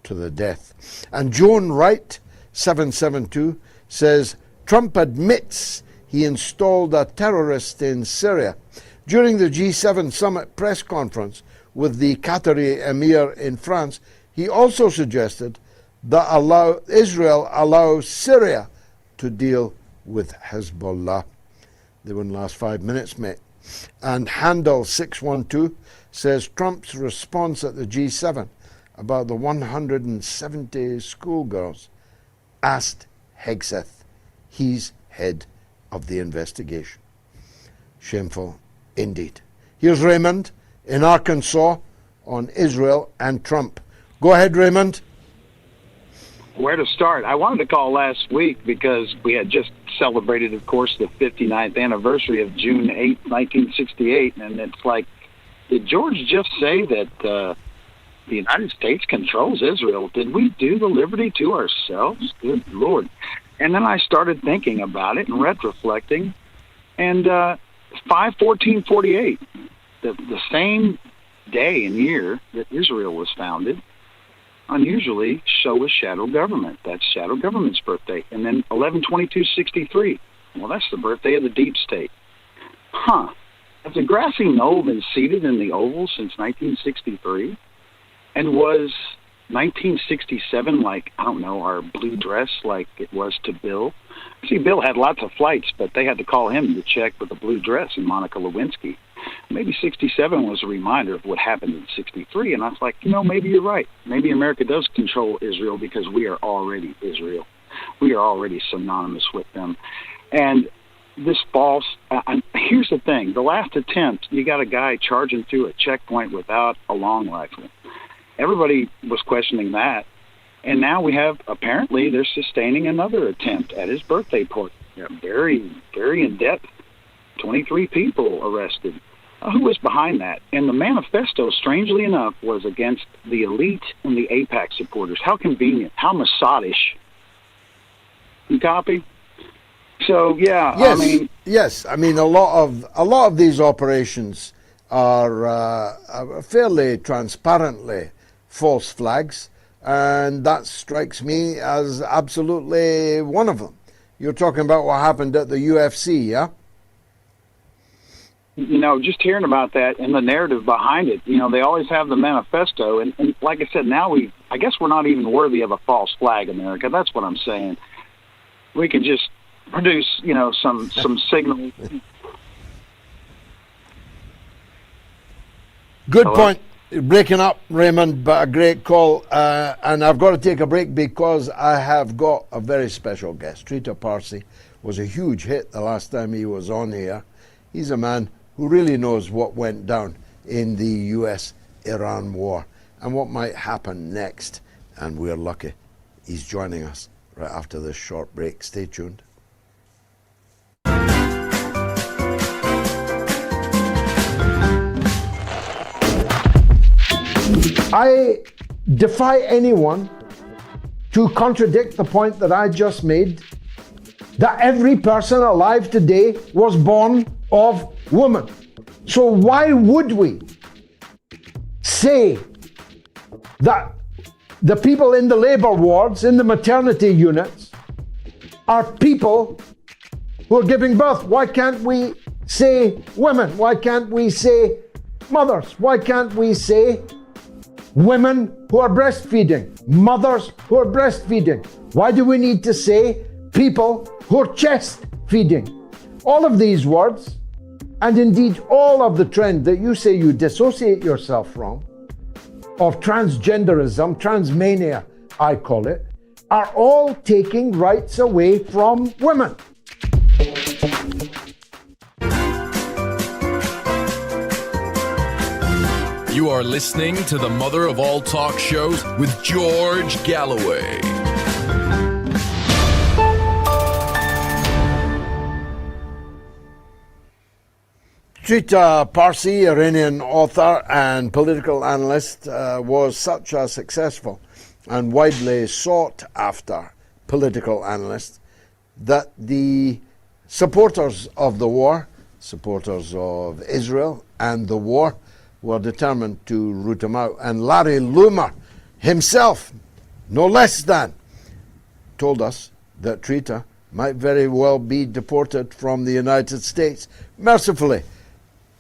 Speaker 2: to the death. And Joan Wright, 772, says Trump admits he installed a terrorist in Syria. During the G7 summit press conference with the Qatari emir in France, he also suggested that Israel allow Syria to deal with Hezbollah. They wouldn't last 5 minutes, mate. And Handel 612 says Trump's response at the G7 about the 170 schoolgirls asked Hegseth. He's head of the investigation. Shameful indeed. Here's Raymond in Arkansas on Israel and Trump. Go ahead, Raymond.
Speaker 11: Where to start? I wanted to call last week because we had just celebrated, of course, the 59th anniversary of June 8, 1968, and it's like, did George just say that the United States controls Israel? Did we do the liberty to ourselves? Good Lord. And then I started thinking about it and retroflecting, and 5/14/48, the same day and year that Israel was founded, unusually, so was shadow government. That's shadow government's birthday. And then 11/22/63, well, that's the birthday of the deep state. Huh. Has the grassy knoll been seated in the Oval since 1963? And was 1967 like, I don't know, our blue dress like it was to Bill? See, Bill had lots of flights, but they had to call him to check with the blue dress and Monica Lewinsky. Maybe 67 was a reminder of what happened in 63, and I was like, maybe you're right. Maybe America does control Israel because we are already Israel. We are already synonymous with them. And this false, here's the thing, the last attempt, you got a guy charging through a checkpoint without a long rifle. Everybody was questioning that. And now we have, apparently, they're sustaining another attempt at his birthday party. Very, very in-depth. 23 people arrested. Who was behind that? And the manifesto, strangely enough, was against the elite and the AIPAC supporters. How convenient. How Mossadish. You copy? So, yeah,
Speaker 2: yes. I mean, a lot of these operations are fairly transparently false flags, and that strikes me as absolutely one of them. You're talking about what happened at the UFC, yeah?
Speaker 11: Just hearing about that and the narrative behind it, they always have the manifesto. And like I said, now we've I guess we're not even worthy of a false flag, America. That's what I'm saying. We could just produce, some signal.
Speaker 2: Good
Speaker 11: Hello?
Speaker 2: point. Breaking up, Raymond, but a great call. And I've got to take a break because I have got a very special guest. Trita Parsi was a huge hit the last time he was on here. He's a man who really knows what went down in the US-Iran war and what might happen next. And we're lucky he's joining us right after this short break. Stay tuned. I defy anyone to contradict the point that I just made, that every person alive today was born of woman. So why would we say that the people in the labor wards, in the maternity units, are people who are giving birth? Why can't we say women? Why can't we say mothers? Why can't we say women who are breastfeeding, mothers who are breastfeeding? Why do we need to say people who are chest feeding? All of these words, and indeed all of the trend that you say you dissociate yourself from, of transgenderism, transmania, I call it, are all taking rights away from women.
Speaker 3: You are listening to the mother of all talk shows with George Galloway.
Speaker 2: Trita Parsi, Iranian author and political analyst, was such a successful and widely sought after political analyst that the supporters of the war, supporters of Israel and the war, were determined to root him out. And Larry Loomer himself, no less than, told us that Trita might very well be deported from the United States. Mercifully,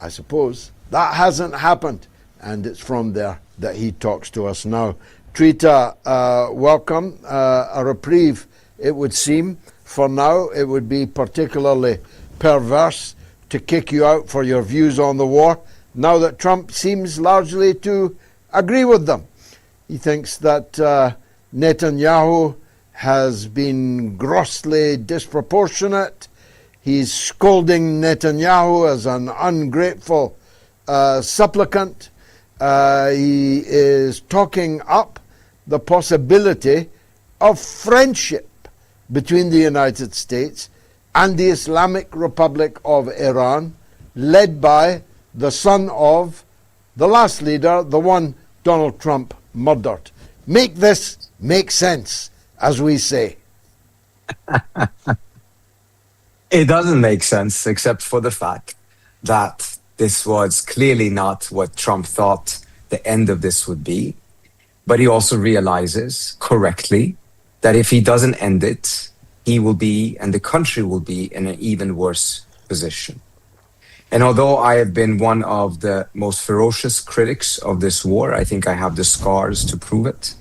Speaker 2: I suppose, that hasn't happened, and it's from there that he talks to us now. Trita, welcome. A reprieve, it would seem. For now, it would be particularly perverse to kick you out for your views on the war, now that Trump seems largely to agree with them. He thinks that Netanyahu has been grossly disproportionate. He's scolding Netanyahu as an ungrateful supplicant. He is talking up the possibility of friendship between the United States and the Islamic Republic of Iran, led by the son of the last leader, the one Donald Trump murdered. Make this make sense, as we say.
Speaker 12: It doesn't make sense, except for the fact that this was clearly not what Trump thought the end of this would be. But he also realizes correctly that if he doesn't end it, he will be, and the country will be, in an even worse position. And although I have been one of the most ferocious critics of this war, I think I have the scars to prove it.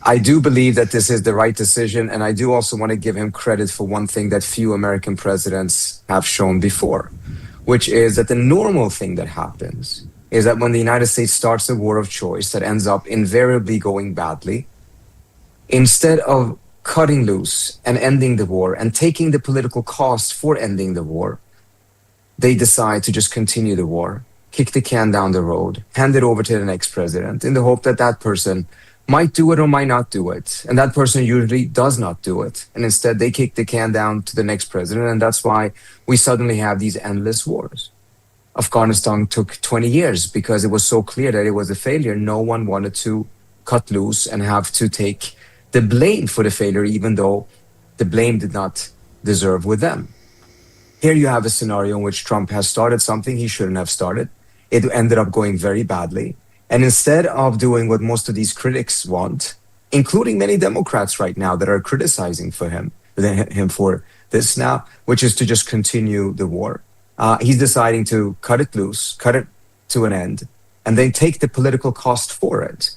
Speaker 12: I do believe that this is the right decision, and I do also want to give him credit for one thing that few American presidents have shown before, which is that the normal thing that happens is that when the United States starts a war of choice that ends up invariably going badly, instead of cutting loose and ending the war and taking the political cost for ending the war, they decide to just continue the war, kick the can down the road, hand it over to the next president in the hope that that person might do it or might not do it. And that person usually does not do it. And instead they kick the can down to the next president. And that's why we suddenly have these endless wars. Afghanistan took 20 years because it was so clear that it was a failure. No one wanted to cut loose and have to take the blame for the failure, even though the blame did not deserve with them. Here you have a scenario in which Trump has started something he shouldn't have started. It ended up going very badly. And instead of doing what most of these critics want, including many Democrats right now that are criticizing him for this now, which is to just continue the war, he's deciding to cut it loose, cut it to an end, and then take the political cost for it.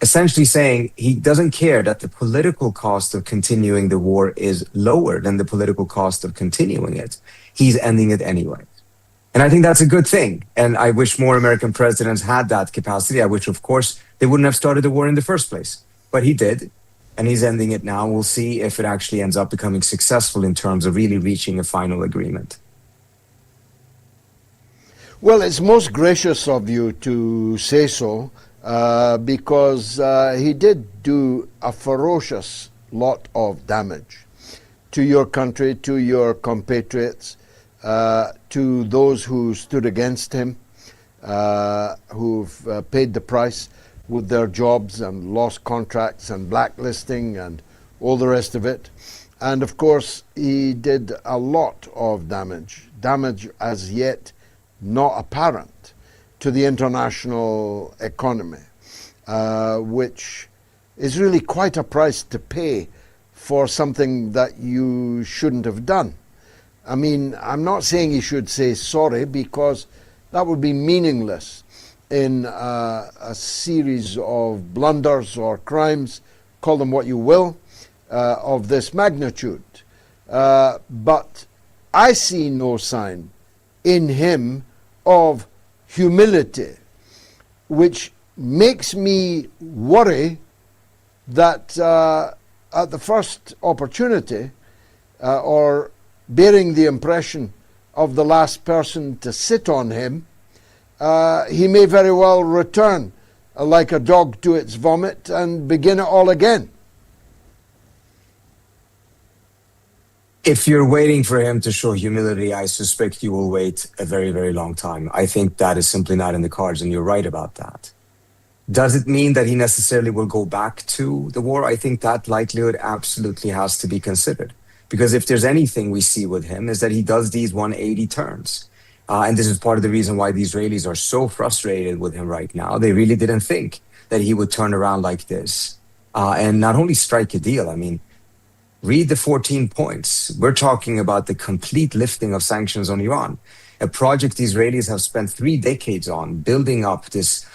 Speaker 12: essentially saying he doesn't care that the political cost of continuing the war is lower than the political cost of continuing it. He's ending it anyway. And I think that's a good thing. And I wish more American presidents had that capacity. I wish, of course, they wouldn't have started the war in the first place. But he did, and he's ending it now. We'll see if it actually ends up becoming successful in terms of really reaching a final agreement.
Speaker 2: Well, it's most gracious of you to say so, because he did do a ferocious lot of damage to your country, to your compatriots, to those who stood against him, who've paid the price with their jobs and lost contracts and blacklisting and all the rest of it. And of course, he did a lot of damage as yet not apparent to the international economy, which is really quite a price to pay for something that you shouldn't have done. I mean, I'm not saying he should say sorry, because that would be meaningless in a series of blunders or crimes, call them what you will, of this magnitude. But I see no sign in him of humility, which makes me worry that at the first opportunity, or bearing the impression of the last person to sit on him, he may very well return like a dog to its vomit and begin it all again.
Speaker 12: If you're waiting for him to show humility, I suspect you will wait a very, very long time. I think that is simply not in the cards, and you're right about that. Does it mean that he necessarily will go back to the war? I think that likelihood absolutely has to be considered. Because if there's anything we see with him is that he does these 180 turns. And this is part of the reason why the Israelis are so frustrated with him right now. They really didn't think that he would turn around like this. And not only strike a deal, I mean, read the 14 points. We're talking about the complete lifting of sanctions on Iran, a project the Israelis have spent 3 decades on, building up this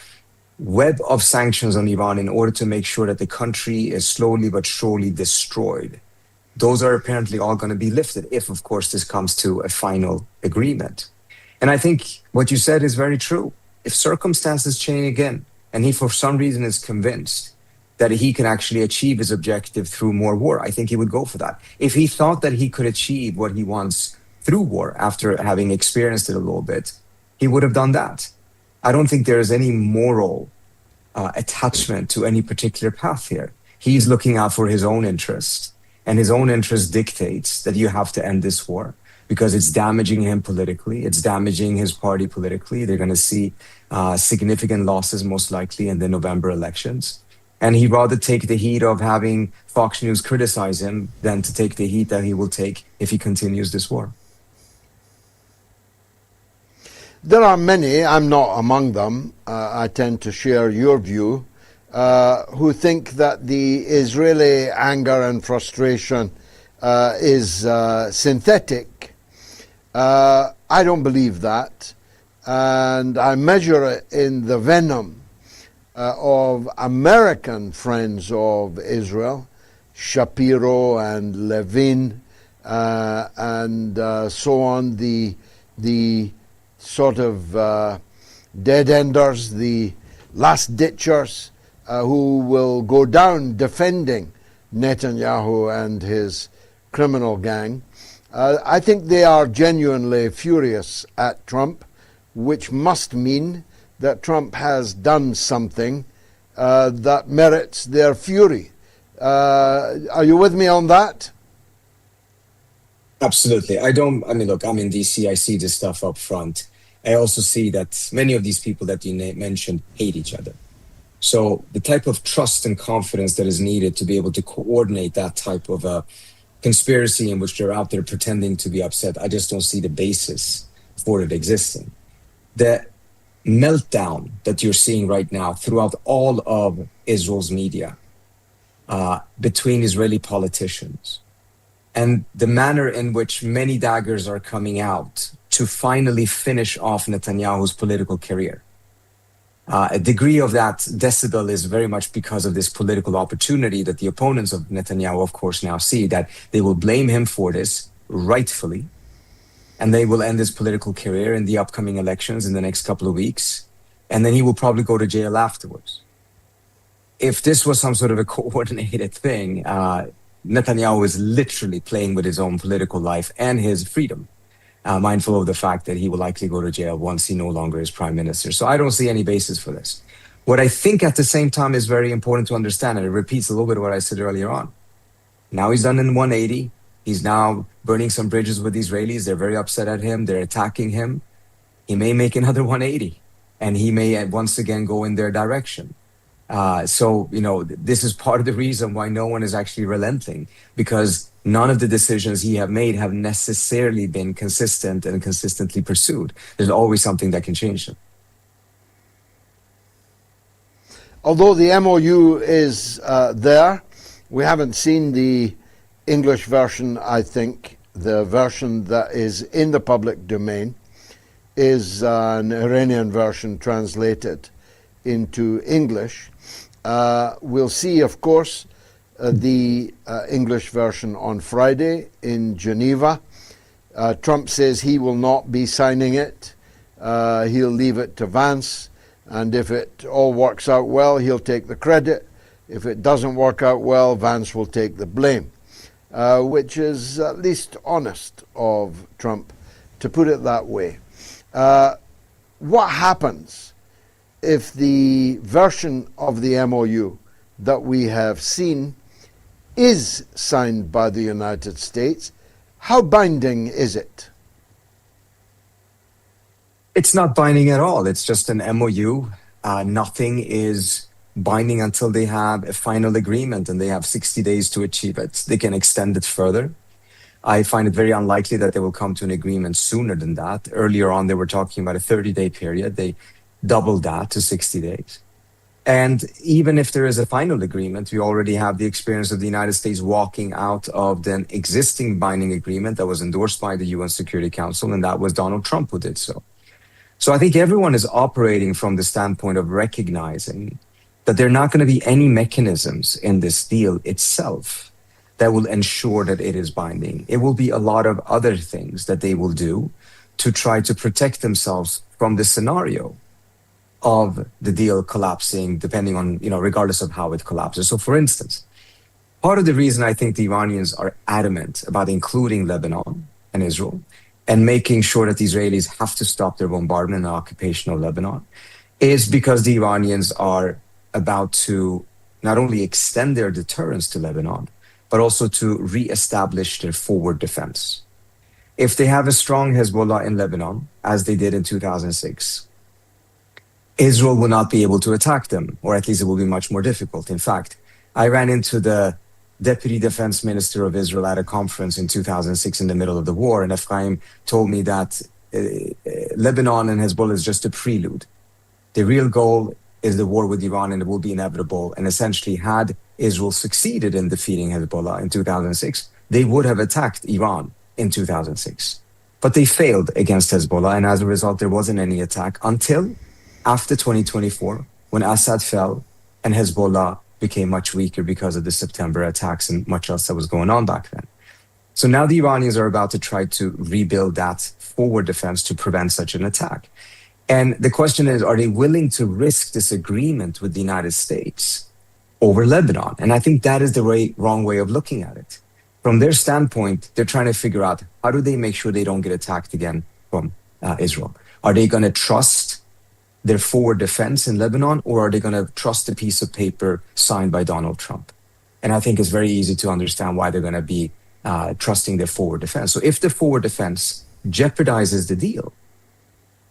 Speaker 12: web of sanctions on Iran in order to make sure that the country is slowly but surely destroyed. Those are apparently all going to be lifted if, of course, this comes to a final agreement. And I think what you said is very true. If circumstances change again, and he for some reason is convinced that he can actually achieve his objective through more war, I think he would go for that. If he thought that he could achieve what he wants through war after having experienced it a little bit, he would have done that. I don't think there is any moral attachment to any particular path here. He's looking out for his own interest, and his own interest dictates that you have to end this war because it's damaging him politically, it's damaging his party politically. They're going to see significant losses most likely in the November elections. And he'd rather take the heat of having Fox News criticize him than to take the heat that he will take if he continues this war.
Speaker 2: There are many, I'm not among them, I tend to share your view, who think that the Israeli anger and frustration is synthetic. I don't believe that, and I measure it in the venom of American friends of Israel, Shapiro and Levin, and so on, the sort of dead enders, the last ditchers, who will go down defending Netanyahu and his criminal gang. I think they are genuinely furious at Trump, which must mean that Trump has done something that merits their fury. Are you with me on that?
Speaker 12: Absolutely. Look, I'm in DC, I see this stuff up front. I also see that many of these people that you mentioned hate each other. So the type of trust and confidence that is needed to be able to coordinate that type of a conspiracy in which they're out there pretending to be upset, I just don't see the basis for it existing. The meltdown that you're seeing right now throughout all of Israel's media between Israeli politicians and the manner in which many daggers are coming out to finally finish off Netanyahu's political career. A degree of that decibel is very much because of this political opportunity that the opponents of Netanyahu, of course, now see, that they will blame him for this rightfully, and they will end his political career in the upcoming elections in the next couple of weeks, and then he will probably go to jail afterwards. If this was some sort of a coordinated thing, Netanyahu is literally playing with his own political life and his freedom, mindful of the fact that he will likely go to jail once he no longer is prime minister. So I don't see any basis for this. What I think at the same time is very important to understand, and it repeats a little bit of what I said earlier on. Now he's done in 180. He's now burning some bridges with Israelis. They're very upset at him. They're attacking him. He may make another 180, and he may once again go in their direction. So, this is part of the reason why no one is actually relenting, because none of the decisions he have made have necessarily been consistent and consistently pursued. There's always something that can change them.
Speaker 2: Although the MOU is there, we haven't seen the English version. I think the version that is in the public domain is an Iranian version translated into English. We'll see, of course, the English version on Friday in Geneva. Trump says he will not be signing it. He'll leave it to Vance, and if it all works out well, he'll take the credit. If it doesn't work out well, Vance will take the blame, which is at least honest of Trump, to put it that way. What happens if the version of the MOU that we have seen is signed by the United States? How binding is it?
Speaker 12: It's not binding at all. It's just an MOU. Nothing is binding until they have a final agreement, and they have 60 days to achieve it. They can extend it further. I find it very unlikely that they will come to an agreement sooner than that. Earlier on, they were talking about a 30-day period. They doubled that to 60 days. And even if there is a final agreement, we already have the experience of the United States walking out of the existing binding agreement that was endorsed by the UN Security Council, and that was Donald Trump who did so. So I think everyone is operating from the standpoint of recognizing that there are not going to be any mechanisms in this deal itself that will ensure that it is binding. It will be a lot of other things that they will do to try to protect themselves from the scenario of the deal collapsing, depending on, regardless of how it collapses. So for instance, part of the reason I think the Iranians are adamant about including Lebanon and Israel and making sure that the Israelis have to stop their bombardment and occupation of Lebanon is because the Iranians are about to not only extend their deterrence to Lebanon, but also to reestablish their forward defense. If they have a strong Hezbollah in Lebanon, as they did in 2006, Israel will not be able to attack them, or at least it will be much more difficult. In fact, I ran into the deputy defense minister of Israel at a conference in 2006 in the middle of the war, and Ephraim told me that Lebanon and Hezbollah is just a prelude. The real goal is the war with Iran, and it will be inevitable. And essentially, had Israel succeeded in defeating Hezbollah in 2006, they would have attacked Iran in 2006. But they failed against Hezbollah, and as a result, there wasn't any attack until after 2024, when Assad fell and Hezbollah became much weaker because of the September attacks and much else that was going on back then. So now the Iranians are about to try to rebuild that forward defense to prevent such an attack. And the question is, are they willing to risk this agreement with the United States over Lebanon? And I think that is the wrong way of looking at it. From their standpoint, they're trying to figure out, how do they make sure they don't get attacked again from Israel? Are they going to trust their forward defense in Lebanon, or are they going to trust a piece of paper signed by Donald Trump? And I think it's very easy to understand why they're going to be trusting their forward defense. So if the forward defense jeopardizes the deal,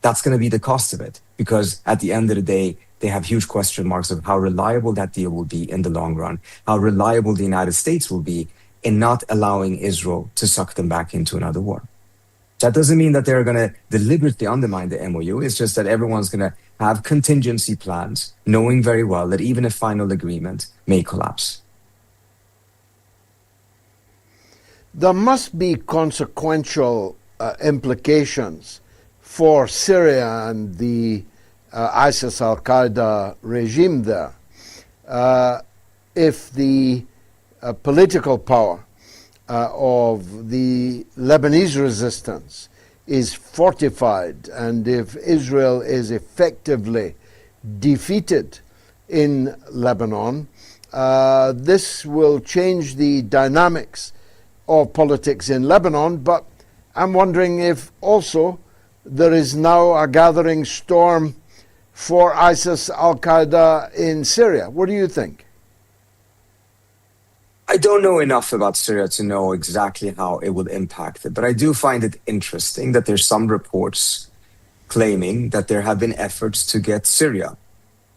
Speaker 12: that's going to be the cost of it, because at the end of the day, they have huge question marks of how reliable that deal will be in the long run, how reliable the United States will be in not allowing Israel to suck them back into another war. That doesn't mean that they're going to deliberately undermine the MOU. It's just that everyone's going to have contingency plans, knowing very well that even a final agreement may collapse.
Speaker 2: There must be consequential implications for Syria and the ISIS Al-Qaeda regime there, if the political power of the Lebanese resistance is fortified, and if Israel is effectively defeated in Lebanon, this will change the dynamics of politics in Lebanon. But I'm wondering if also there is now a gathering storm for ISIS Al-Qaeda in Syria. What do you think?
Speaker 12: I don't know enough about Syria to know exactly how it will impact it, but I do find it interesting that there's some reports claiming that there have been efforts to get Syria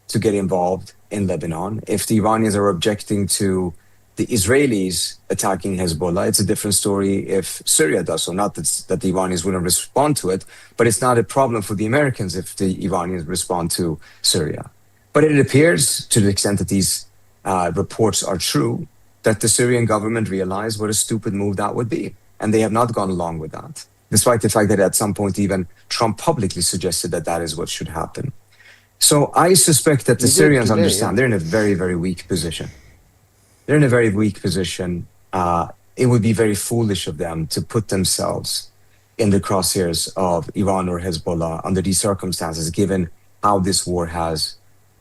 Speaker 12: to get involved in Lebanon. If the Iranians are objecting to the Israelis attacking Hezbollah, it's a different story if Syria does so. Not that the Iranians wouldn't respond to it, but it's not a problem for the Americans if the Iranians respond to Syria. But it appears, to the extent that these reports are true, that the Syrian government realized what a stupid move that would be. And they have not gone along with that, despite the fact that at some point even Trump publicly suggested that that is what should happen. So I suspect that the Syrians understand they're in a very, very weak position. They're in a very weak position. It would be very foolish of them to put themselves in the crosshairs of Iran or Hezbollah under these circumstances, given how this war has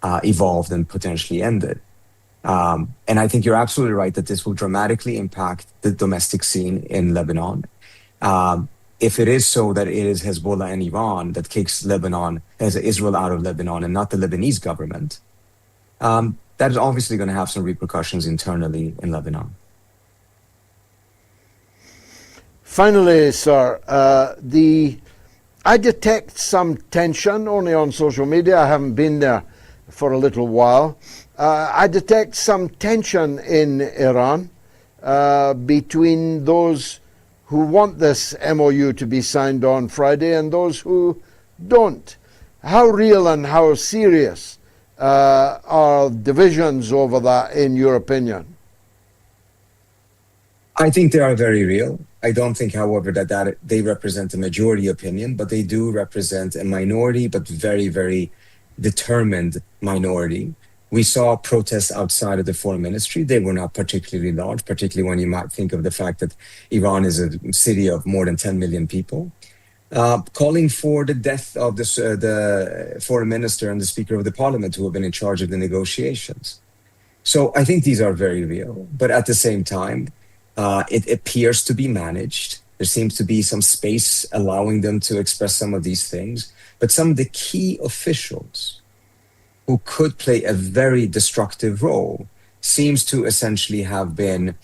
Speaker 12: evolved and potentially ended. And I think you're absolutely right that this will dramatically impact the domestic scene in Lebanon. If it is so that it is Hezbollah and Iran that kicks Israel out of Lebanon and not the Lebanese government, that is obviously going to have some repercussions internally in Lebanon.
Speaker 2: Finally, sir, I detect some tension only on social media. I haven't been there for a little while. I detect some tension in Iran between those who want this MOU to be signed on Friday and those who don't. How real and how serious are divisions over that, in your opinion?
Speaker 12: I think they are very real. I don't think, however, that they represent a majority opinion, but they do represent a minority, but very, very determined minority. We saw protests outside of the foreign ministry. They were not particularly large, particularly when you might think of the fact that Iran is a city of more than 10 million people, calling for the death of the foreign minister and the speaker of the parliament who have been in charge of the negotiations. So I think these are very real, but at the same time, it appears to be managed. There seems to be some space allowing them to express some of these things, but some of the key officials who could play a very destructive role seems to essentially have been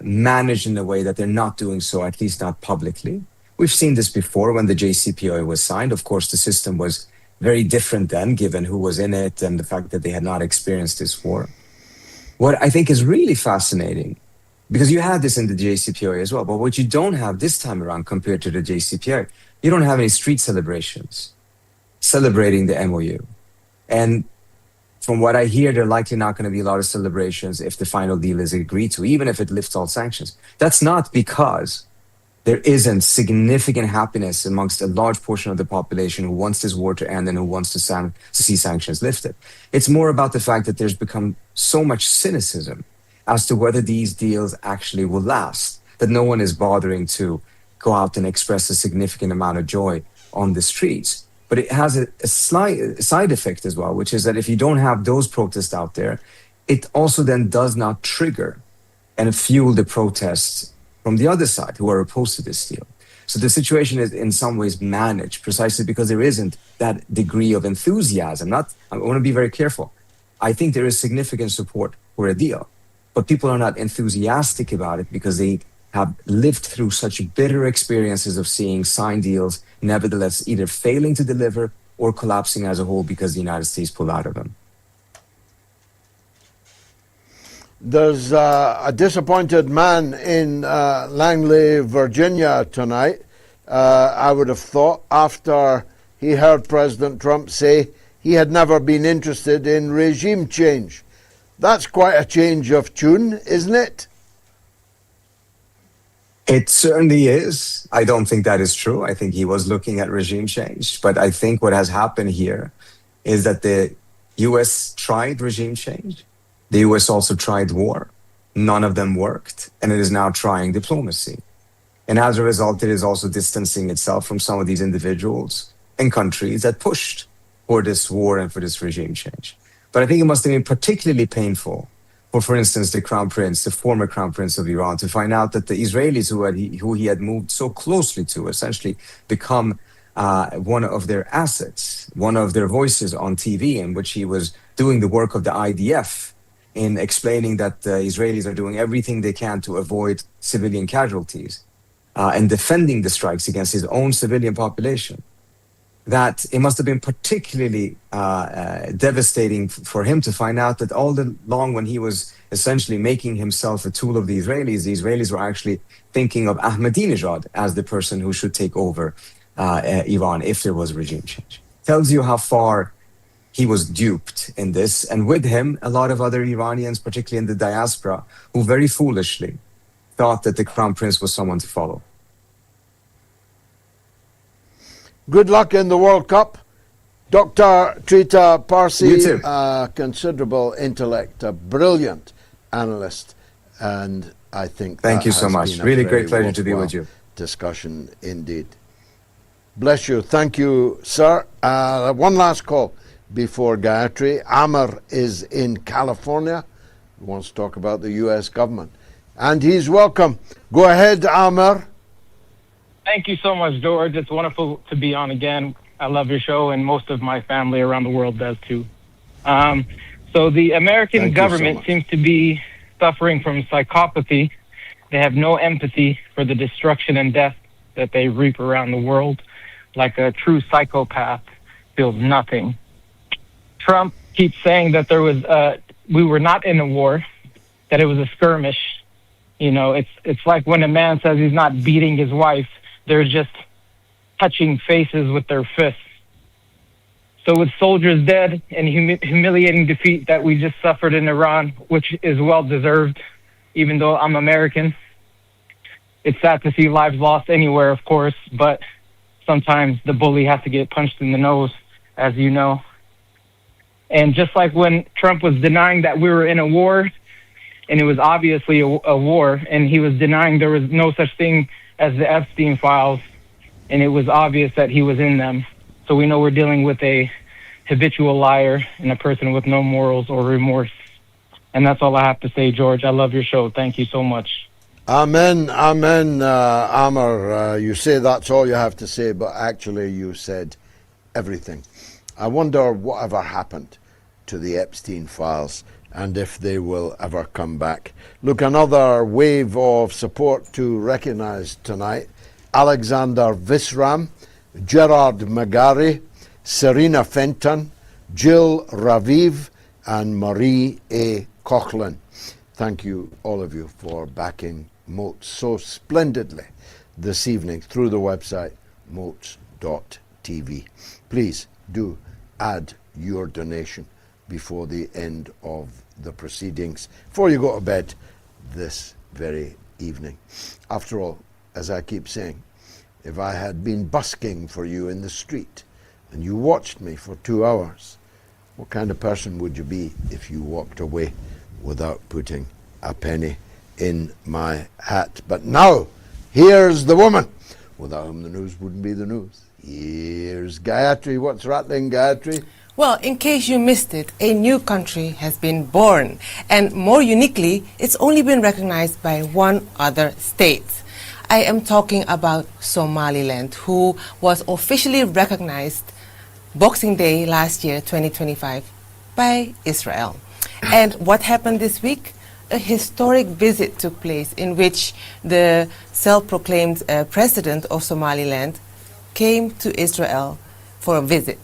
Speaker 12: managed in a way that they're not doing so, at least not publicly. We've seen this before when the JCPOA was signed. Of course, the system was very different then, given who was in it and the fact that they had not experienced this war. What I think is really fascinating, because you had this in the JCPOA as well, but what you don't have this time around compared to the JCPOA, you don't have any street celebrations celebrating the MOU. And from what I hear, there are likely not going to be a lot of celebrations if the final deal is agreed to, even if it lifts all sanctions. That's not because there isn't significant happiness amongst a large portion of the population who wants this war to end and who wants to see sanctions lifted. It's more about the fact that there's become so much cynicism as to whether these deals actually will last, that no one is bothering to go out and express a significant amount of joy on the streets. But it has a slight side effect as well, which is that if you don't have those protests out there, it also then does not trigger and fuel the protests from the other side who are opposed to this deal. So the situation is in some ways managed precisely because there isn't that degree of enthusiasm. I want to be very careful. I think there is significant support for a deal, but people are not enthusiastic about it because they have lived through such bitter experiences of seeing signed deals, nevertheless either failing to deliver or collapsing as a whole because the United States pulled out of them.
Speaker 2: There's a disappointed man in Langley, Virginia tonight, I would have thought, after he heard President Trump say he had never been interested in regime change. That's quite a change of tune, isn't it?
Speaker 12: It certainly is. I don't think that is true. I think he was looking at regime change. But I think what has happened here is that the US tried regime change. The US also tried war. None of them worked. And it is now trying diplomacy. And as a result, it is also distancing itself from some of these individuals and countries that pushed for this war and for this regime change. But I think it must have been particularly painful for instance, the crown prince, the former crown prince of Iran, to find out that the Israelis who he had moved so closely to essentially become one of their assets, one of their voices on TV, in which he was doing the work of the IDF in explaining that the Israelis are doing everything they can to avoid civilian casualties and defending the strikes against his own civilian population. That it must have been particularly devastating for him to find out that all along when he was essentially making himself a tool of the Israelis were actually thinking of Ahmadinejad as the person who should take over Iran if there was regime change. Tells you how far he was duped in this. And with him, a lot of other Iranians, particularly in the diaspora, who very foolishly thought that the crown prince was someone to follow.
Speaker 2: Good luck in the World Cup. Dr. Trita Parsi, considerable intellect, a brilliant analyst, and I think
Speaker 12: thank you so much. Really great pleasure to be with you.
Speaker 2: Discussion indeed. Bless you. Thank you, sir. One last call before Gayatri. Amr is in California. He wants to talk about the U.S. government. And he's welcome. Go ahead, Amr.
Speaker 13: Thank you so much, George. It's wonderful to be on again. I love your show, and most of my family around the world does too. So the American government seems to be suffering from psychopathy. They have no empathy for the destruction and death that they reap around the world. Like a true psychopath feels nothing. Trump keeps saying that we were not in a war, that it was a skirmish. You know, it's like when a man says he's not beating his wife, they're just touching faces with their fists. So with soldiers dead and humiliating defeat that we just suffered in Iran, which is well-deserved, even though I'm American, it's sad to see lives lost anywhere, of course, but sometimes the bully has to get punched in the nose, as you know. And just like when Trump was denying that we were in a war, and it was obviously a war, and he was denying there was no such thing as the Epstein files, and it was obvious that he was in them. So we know we're dealing with a habitual liar and a person with no morals or remorse. And that's all I have to say, George. I love your show. Thank you so much.
Speaker 2: Amen, amen, Amr. You say that's all you have to say, but actually you said everything. I wonder whatever happened to the Epstein files and if they will ever come back. Look, another wave of support to recognize tonight. Alexander Visram, Gerard Magari, Serena Fenton, Jill Raviv, and Marie A. Coughlin. Thank you, all of you, for backing Moats so splendidly this evening through the website moats.tv. Please do add your donation before the end of the proceedings, before you go to bed this very evening. After all, as I keep saying, if I had been busking for you in the street and you watched me for 2 hours, what kind of person would you be if you walked away without putting a penny in my hat? But now, here's the woman without whom the news wouldn't be the news. Here's Gayatri. What's rattling, Gayatri?
Speaker 14: Well, in case you missed it, a new country has been born. And more uniquely, it's only been recognized by one other state. I am talking about Somaliland, who was officially recognized Boxing Day last year, 2025, by Israel. And what happened this week? A historic visit took place in which the self-proclaimed president of Somaliland came to Israel for a visit.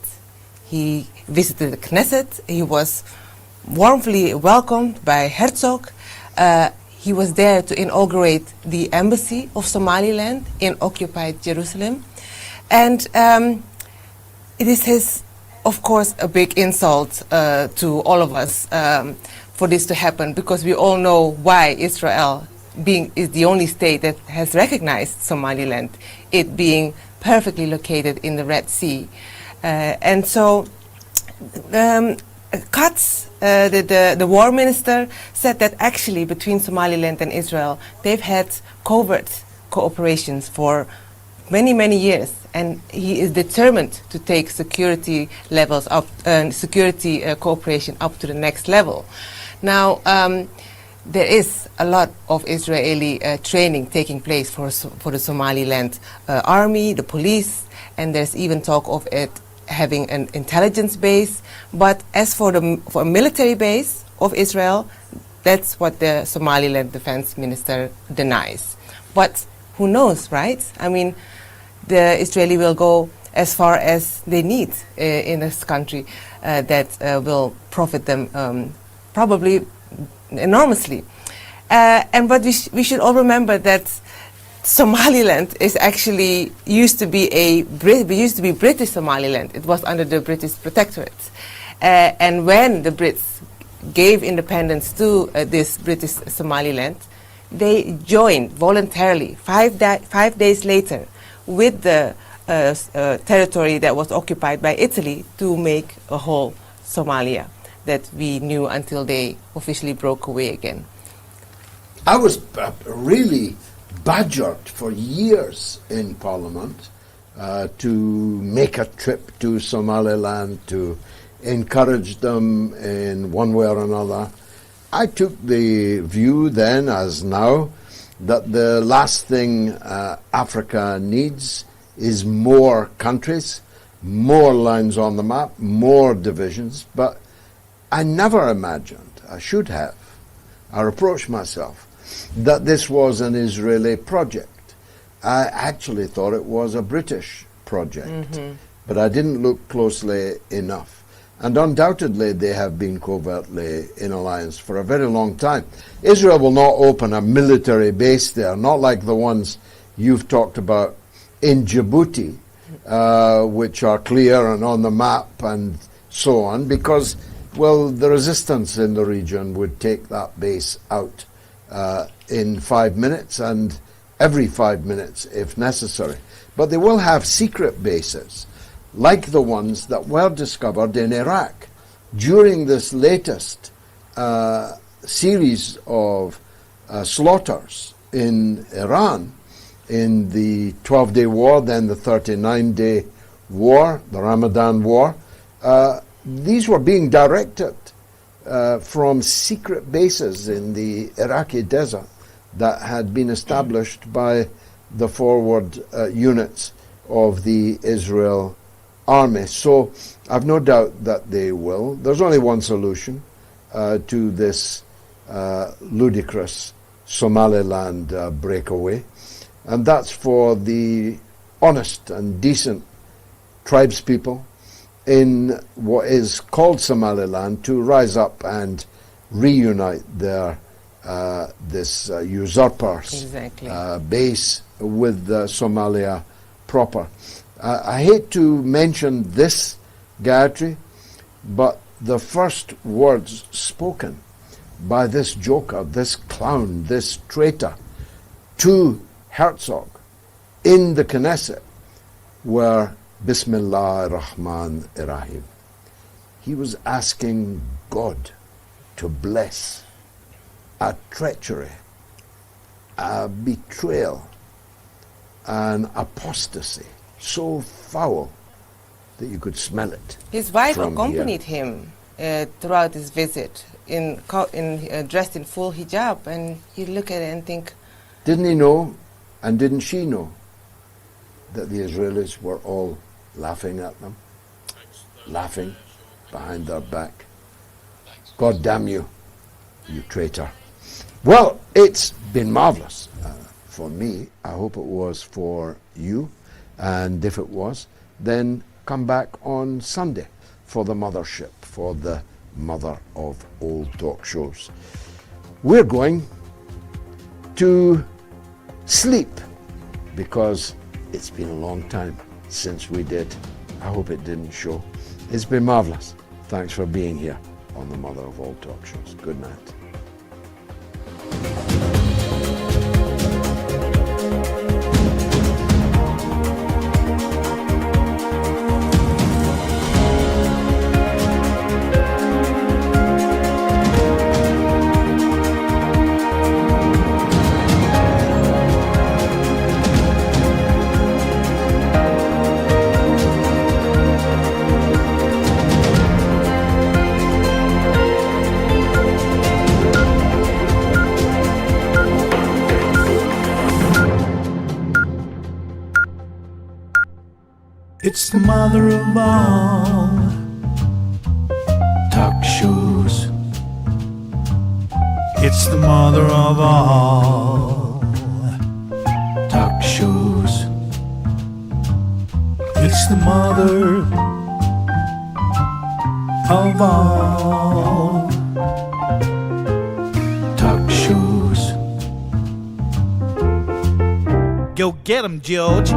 Speaker 14: He visited the Knesset. He was warmly welcomed by Herzog. He was there to inaugurate the embassy of Somaliland in occupied Jerusalem. And it is, of course, a big insult to all of us for this to happen, because we all know why Israel is the only state that has recognized Somaliland, it being perfectly located in the Red Sea. And so Katz, the war minister, said that actually between Somaliland and Israel, they've had covert cooperations for many, many years. And he is determined to take security levels up, security cooperation up to the next level. Now, there is a lot of Israeli training taking place for the Somaliland army, the police, and there's even talk of it having an intelligence base. But as for a military base of Israel, that's what the Somaliland defense minister denies. But who knows, right? I mean, the Israeli will go as far as they need in this country that will profit them probably enormously. But we should all remember that Somaliland is actually used to be British Somaliland. It was under the British protectorate. And when the Brits gave independence to this British Somaliland, they joined voluntarily 5 days later with the territory that was occupied by Italy to make a whole Somalia that we knew until they officially broke away again.
Speaker 2: I was really badgered for years in Parliament to make a trip to Somaliland, to encourage them in one way or another. I took the view then, as now, that the last thing Africa needs is more countries, more lines on the map, more divisions. But I never imagined, I should have, I reproach myself, that this was an Israeli project. I actually thought it was a British project, but I didn't look closely enough. And undoubtedly they have been covertly in alliance for a very long time. Israel will not open a military base there, not like the ones you've talked about in Djibouti, which are clear and on the map and so on, because, well, the resistance in the region would take that base out in 5 minutes and every 5 minutes if necessary. But they will have secret bases, like the ones that were discovered in Iraq during this latest series of slaughters in Iran, in the 12-day war, then the 39-day war, the Ramadan war. These were being directed from secret bases in the Iraqi desert that had been established by the forward units of the Israel army. So I've no doubt that they will. There's only one solution to this ludicrous Somaliland breakaway, and that's for the honest and decent tribespeople in what is called Somaliland to rise up and reunite their this usurpers base with Somalia proper. I hate to mention this, Gayatri, but the first words spoken by this joker, this clown, this traitor to Herzog in the Knesset were Bismillah ar-Rahman ar-Rahim. He was asking God to bless a treachery, a betrayal, an apostasy so foul that you could smell it.
Speaker 14: His wife
Speaker 2: from
Speaker 14: accompanied him throughout his visit, dressed in full hijab, and you look at it and think,
Speaker 2: didn't he know, and didn't she know, that the Israelis were all laughing at them, laughing behind their back? God damn you, you traitor. Well, it's been marvelous for me. I hope it was for you. And if it was, then come back on Sunday for the mothership, for the mother of all talk shows. We're going to sleep because it's been a long time since we did. I hope it didn't show. It's been marvelous. Thanks for being here on the mother of all talk shows. Good night.
Speaker 1: It's the mother of all talk shows. It's the mother of all talk shows. It's the mother of all talk shows. Go get 'em, George.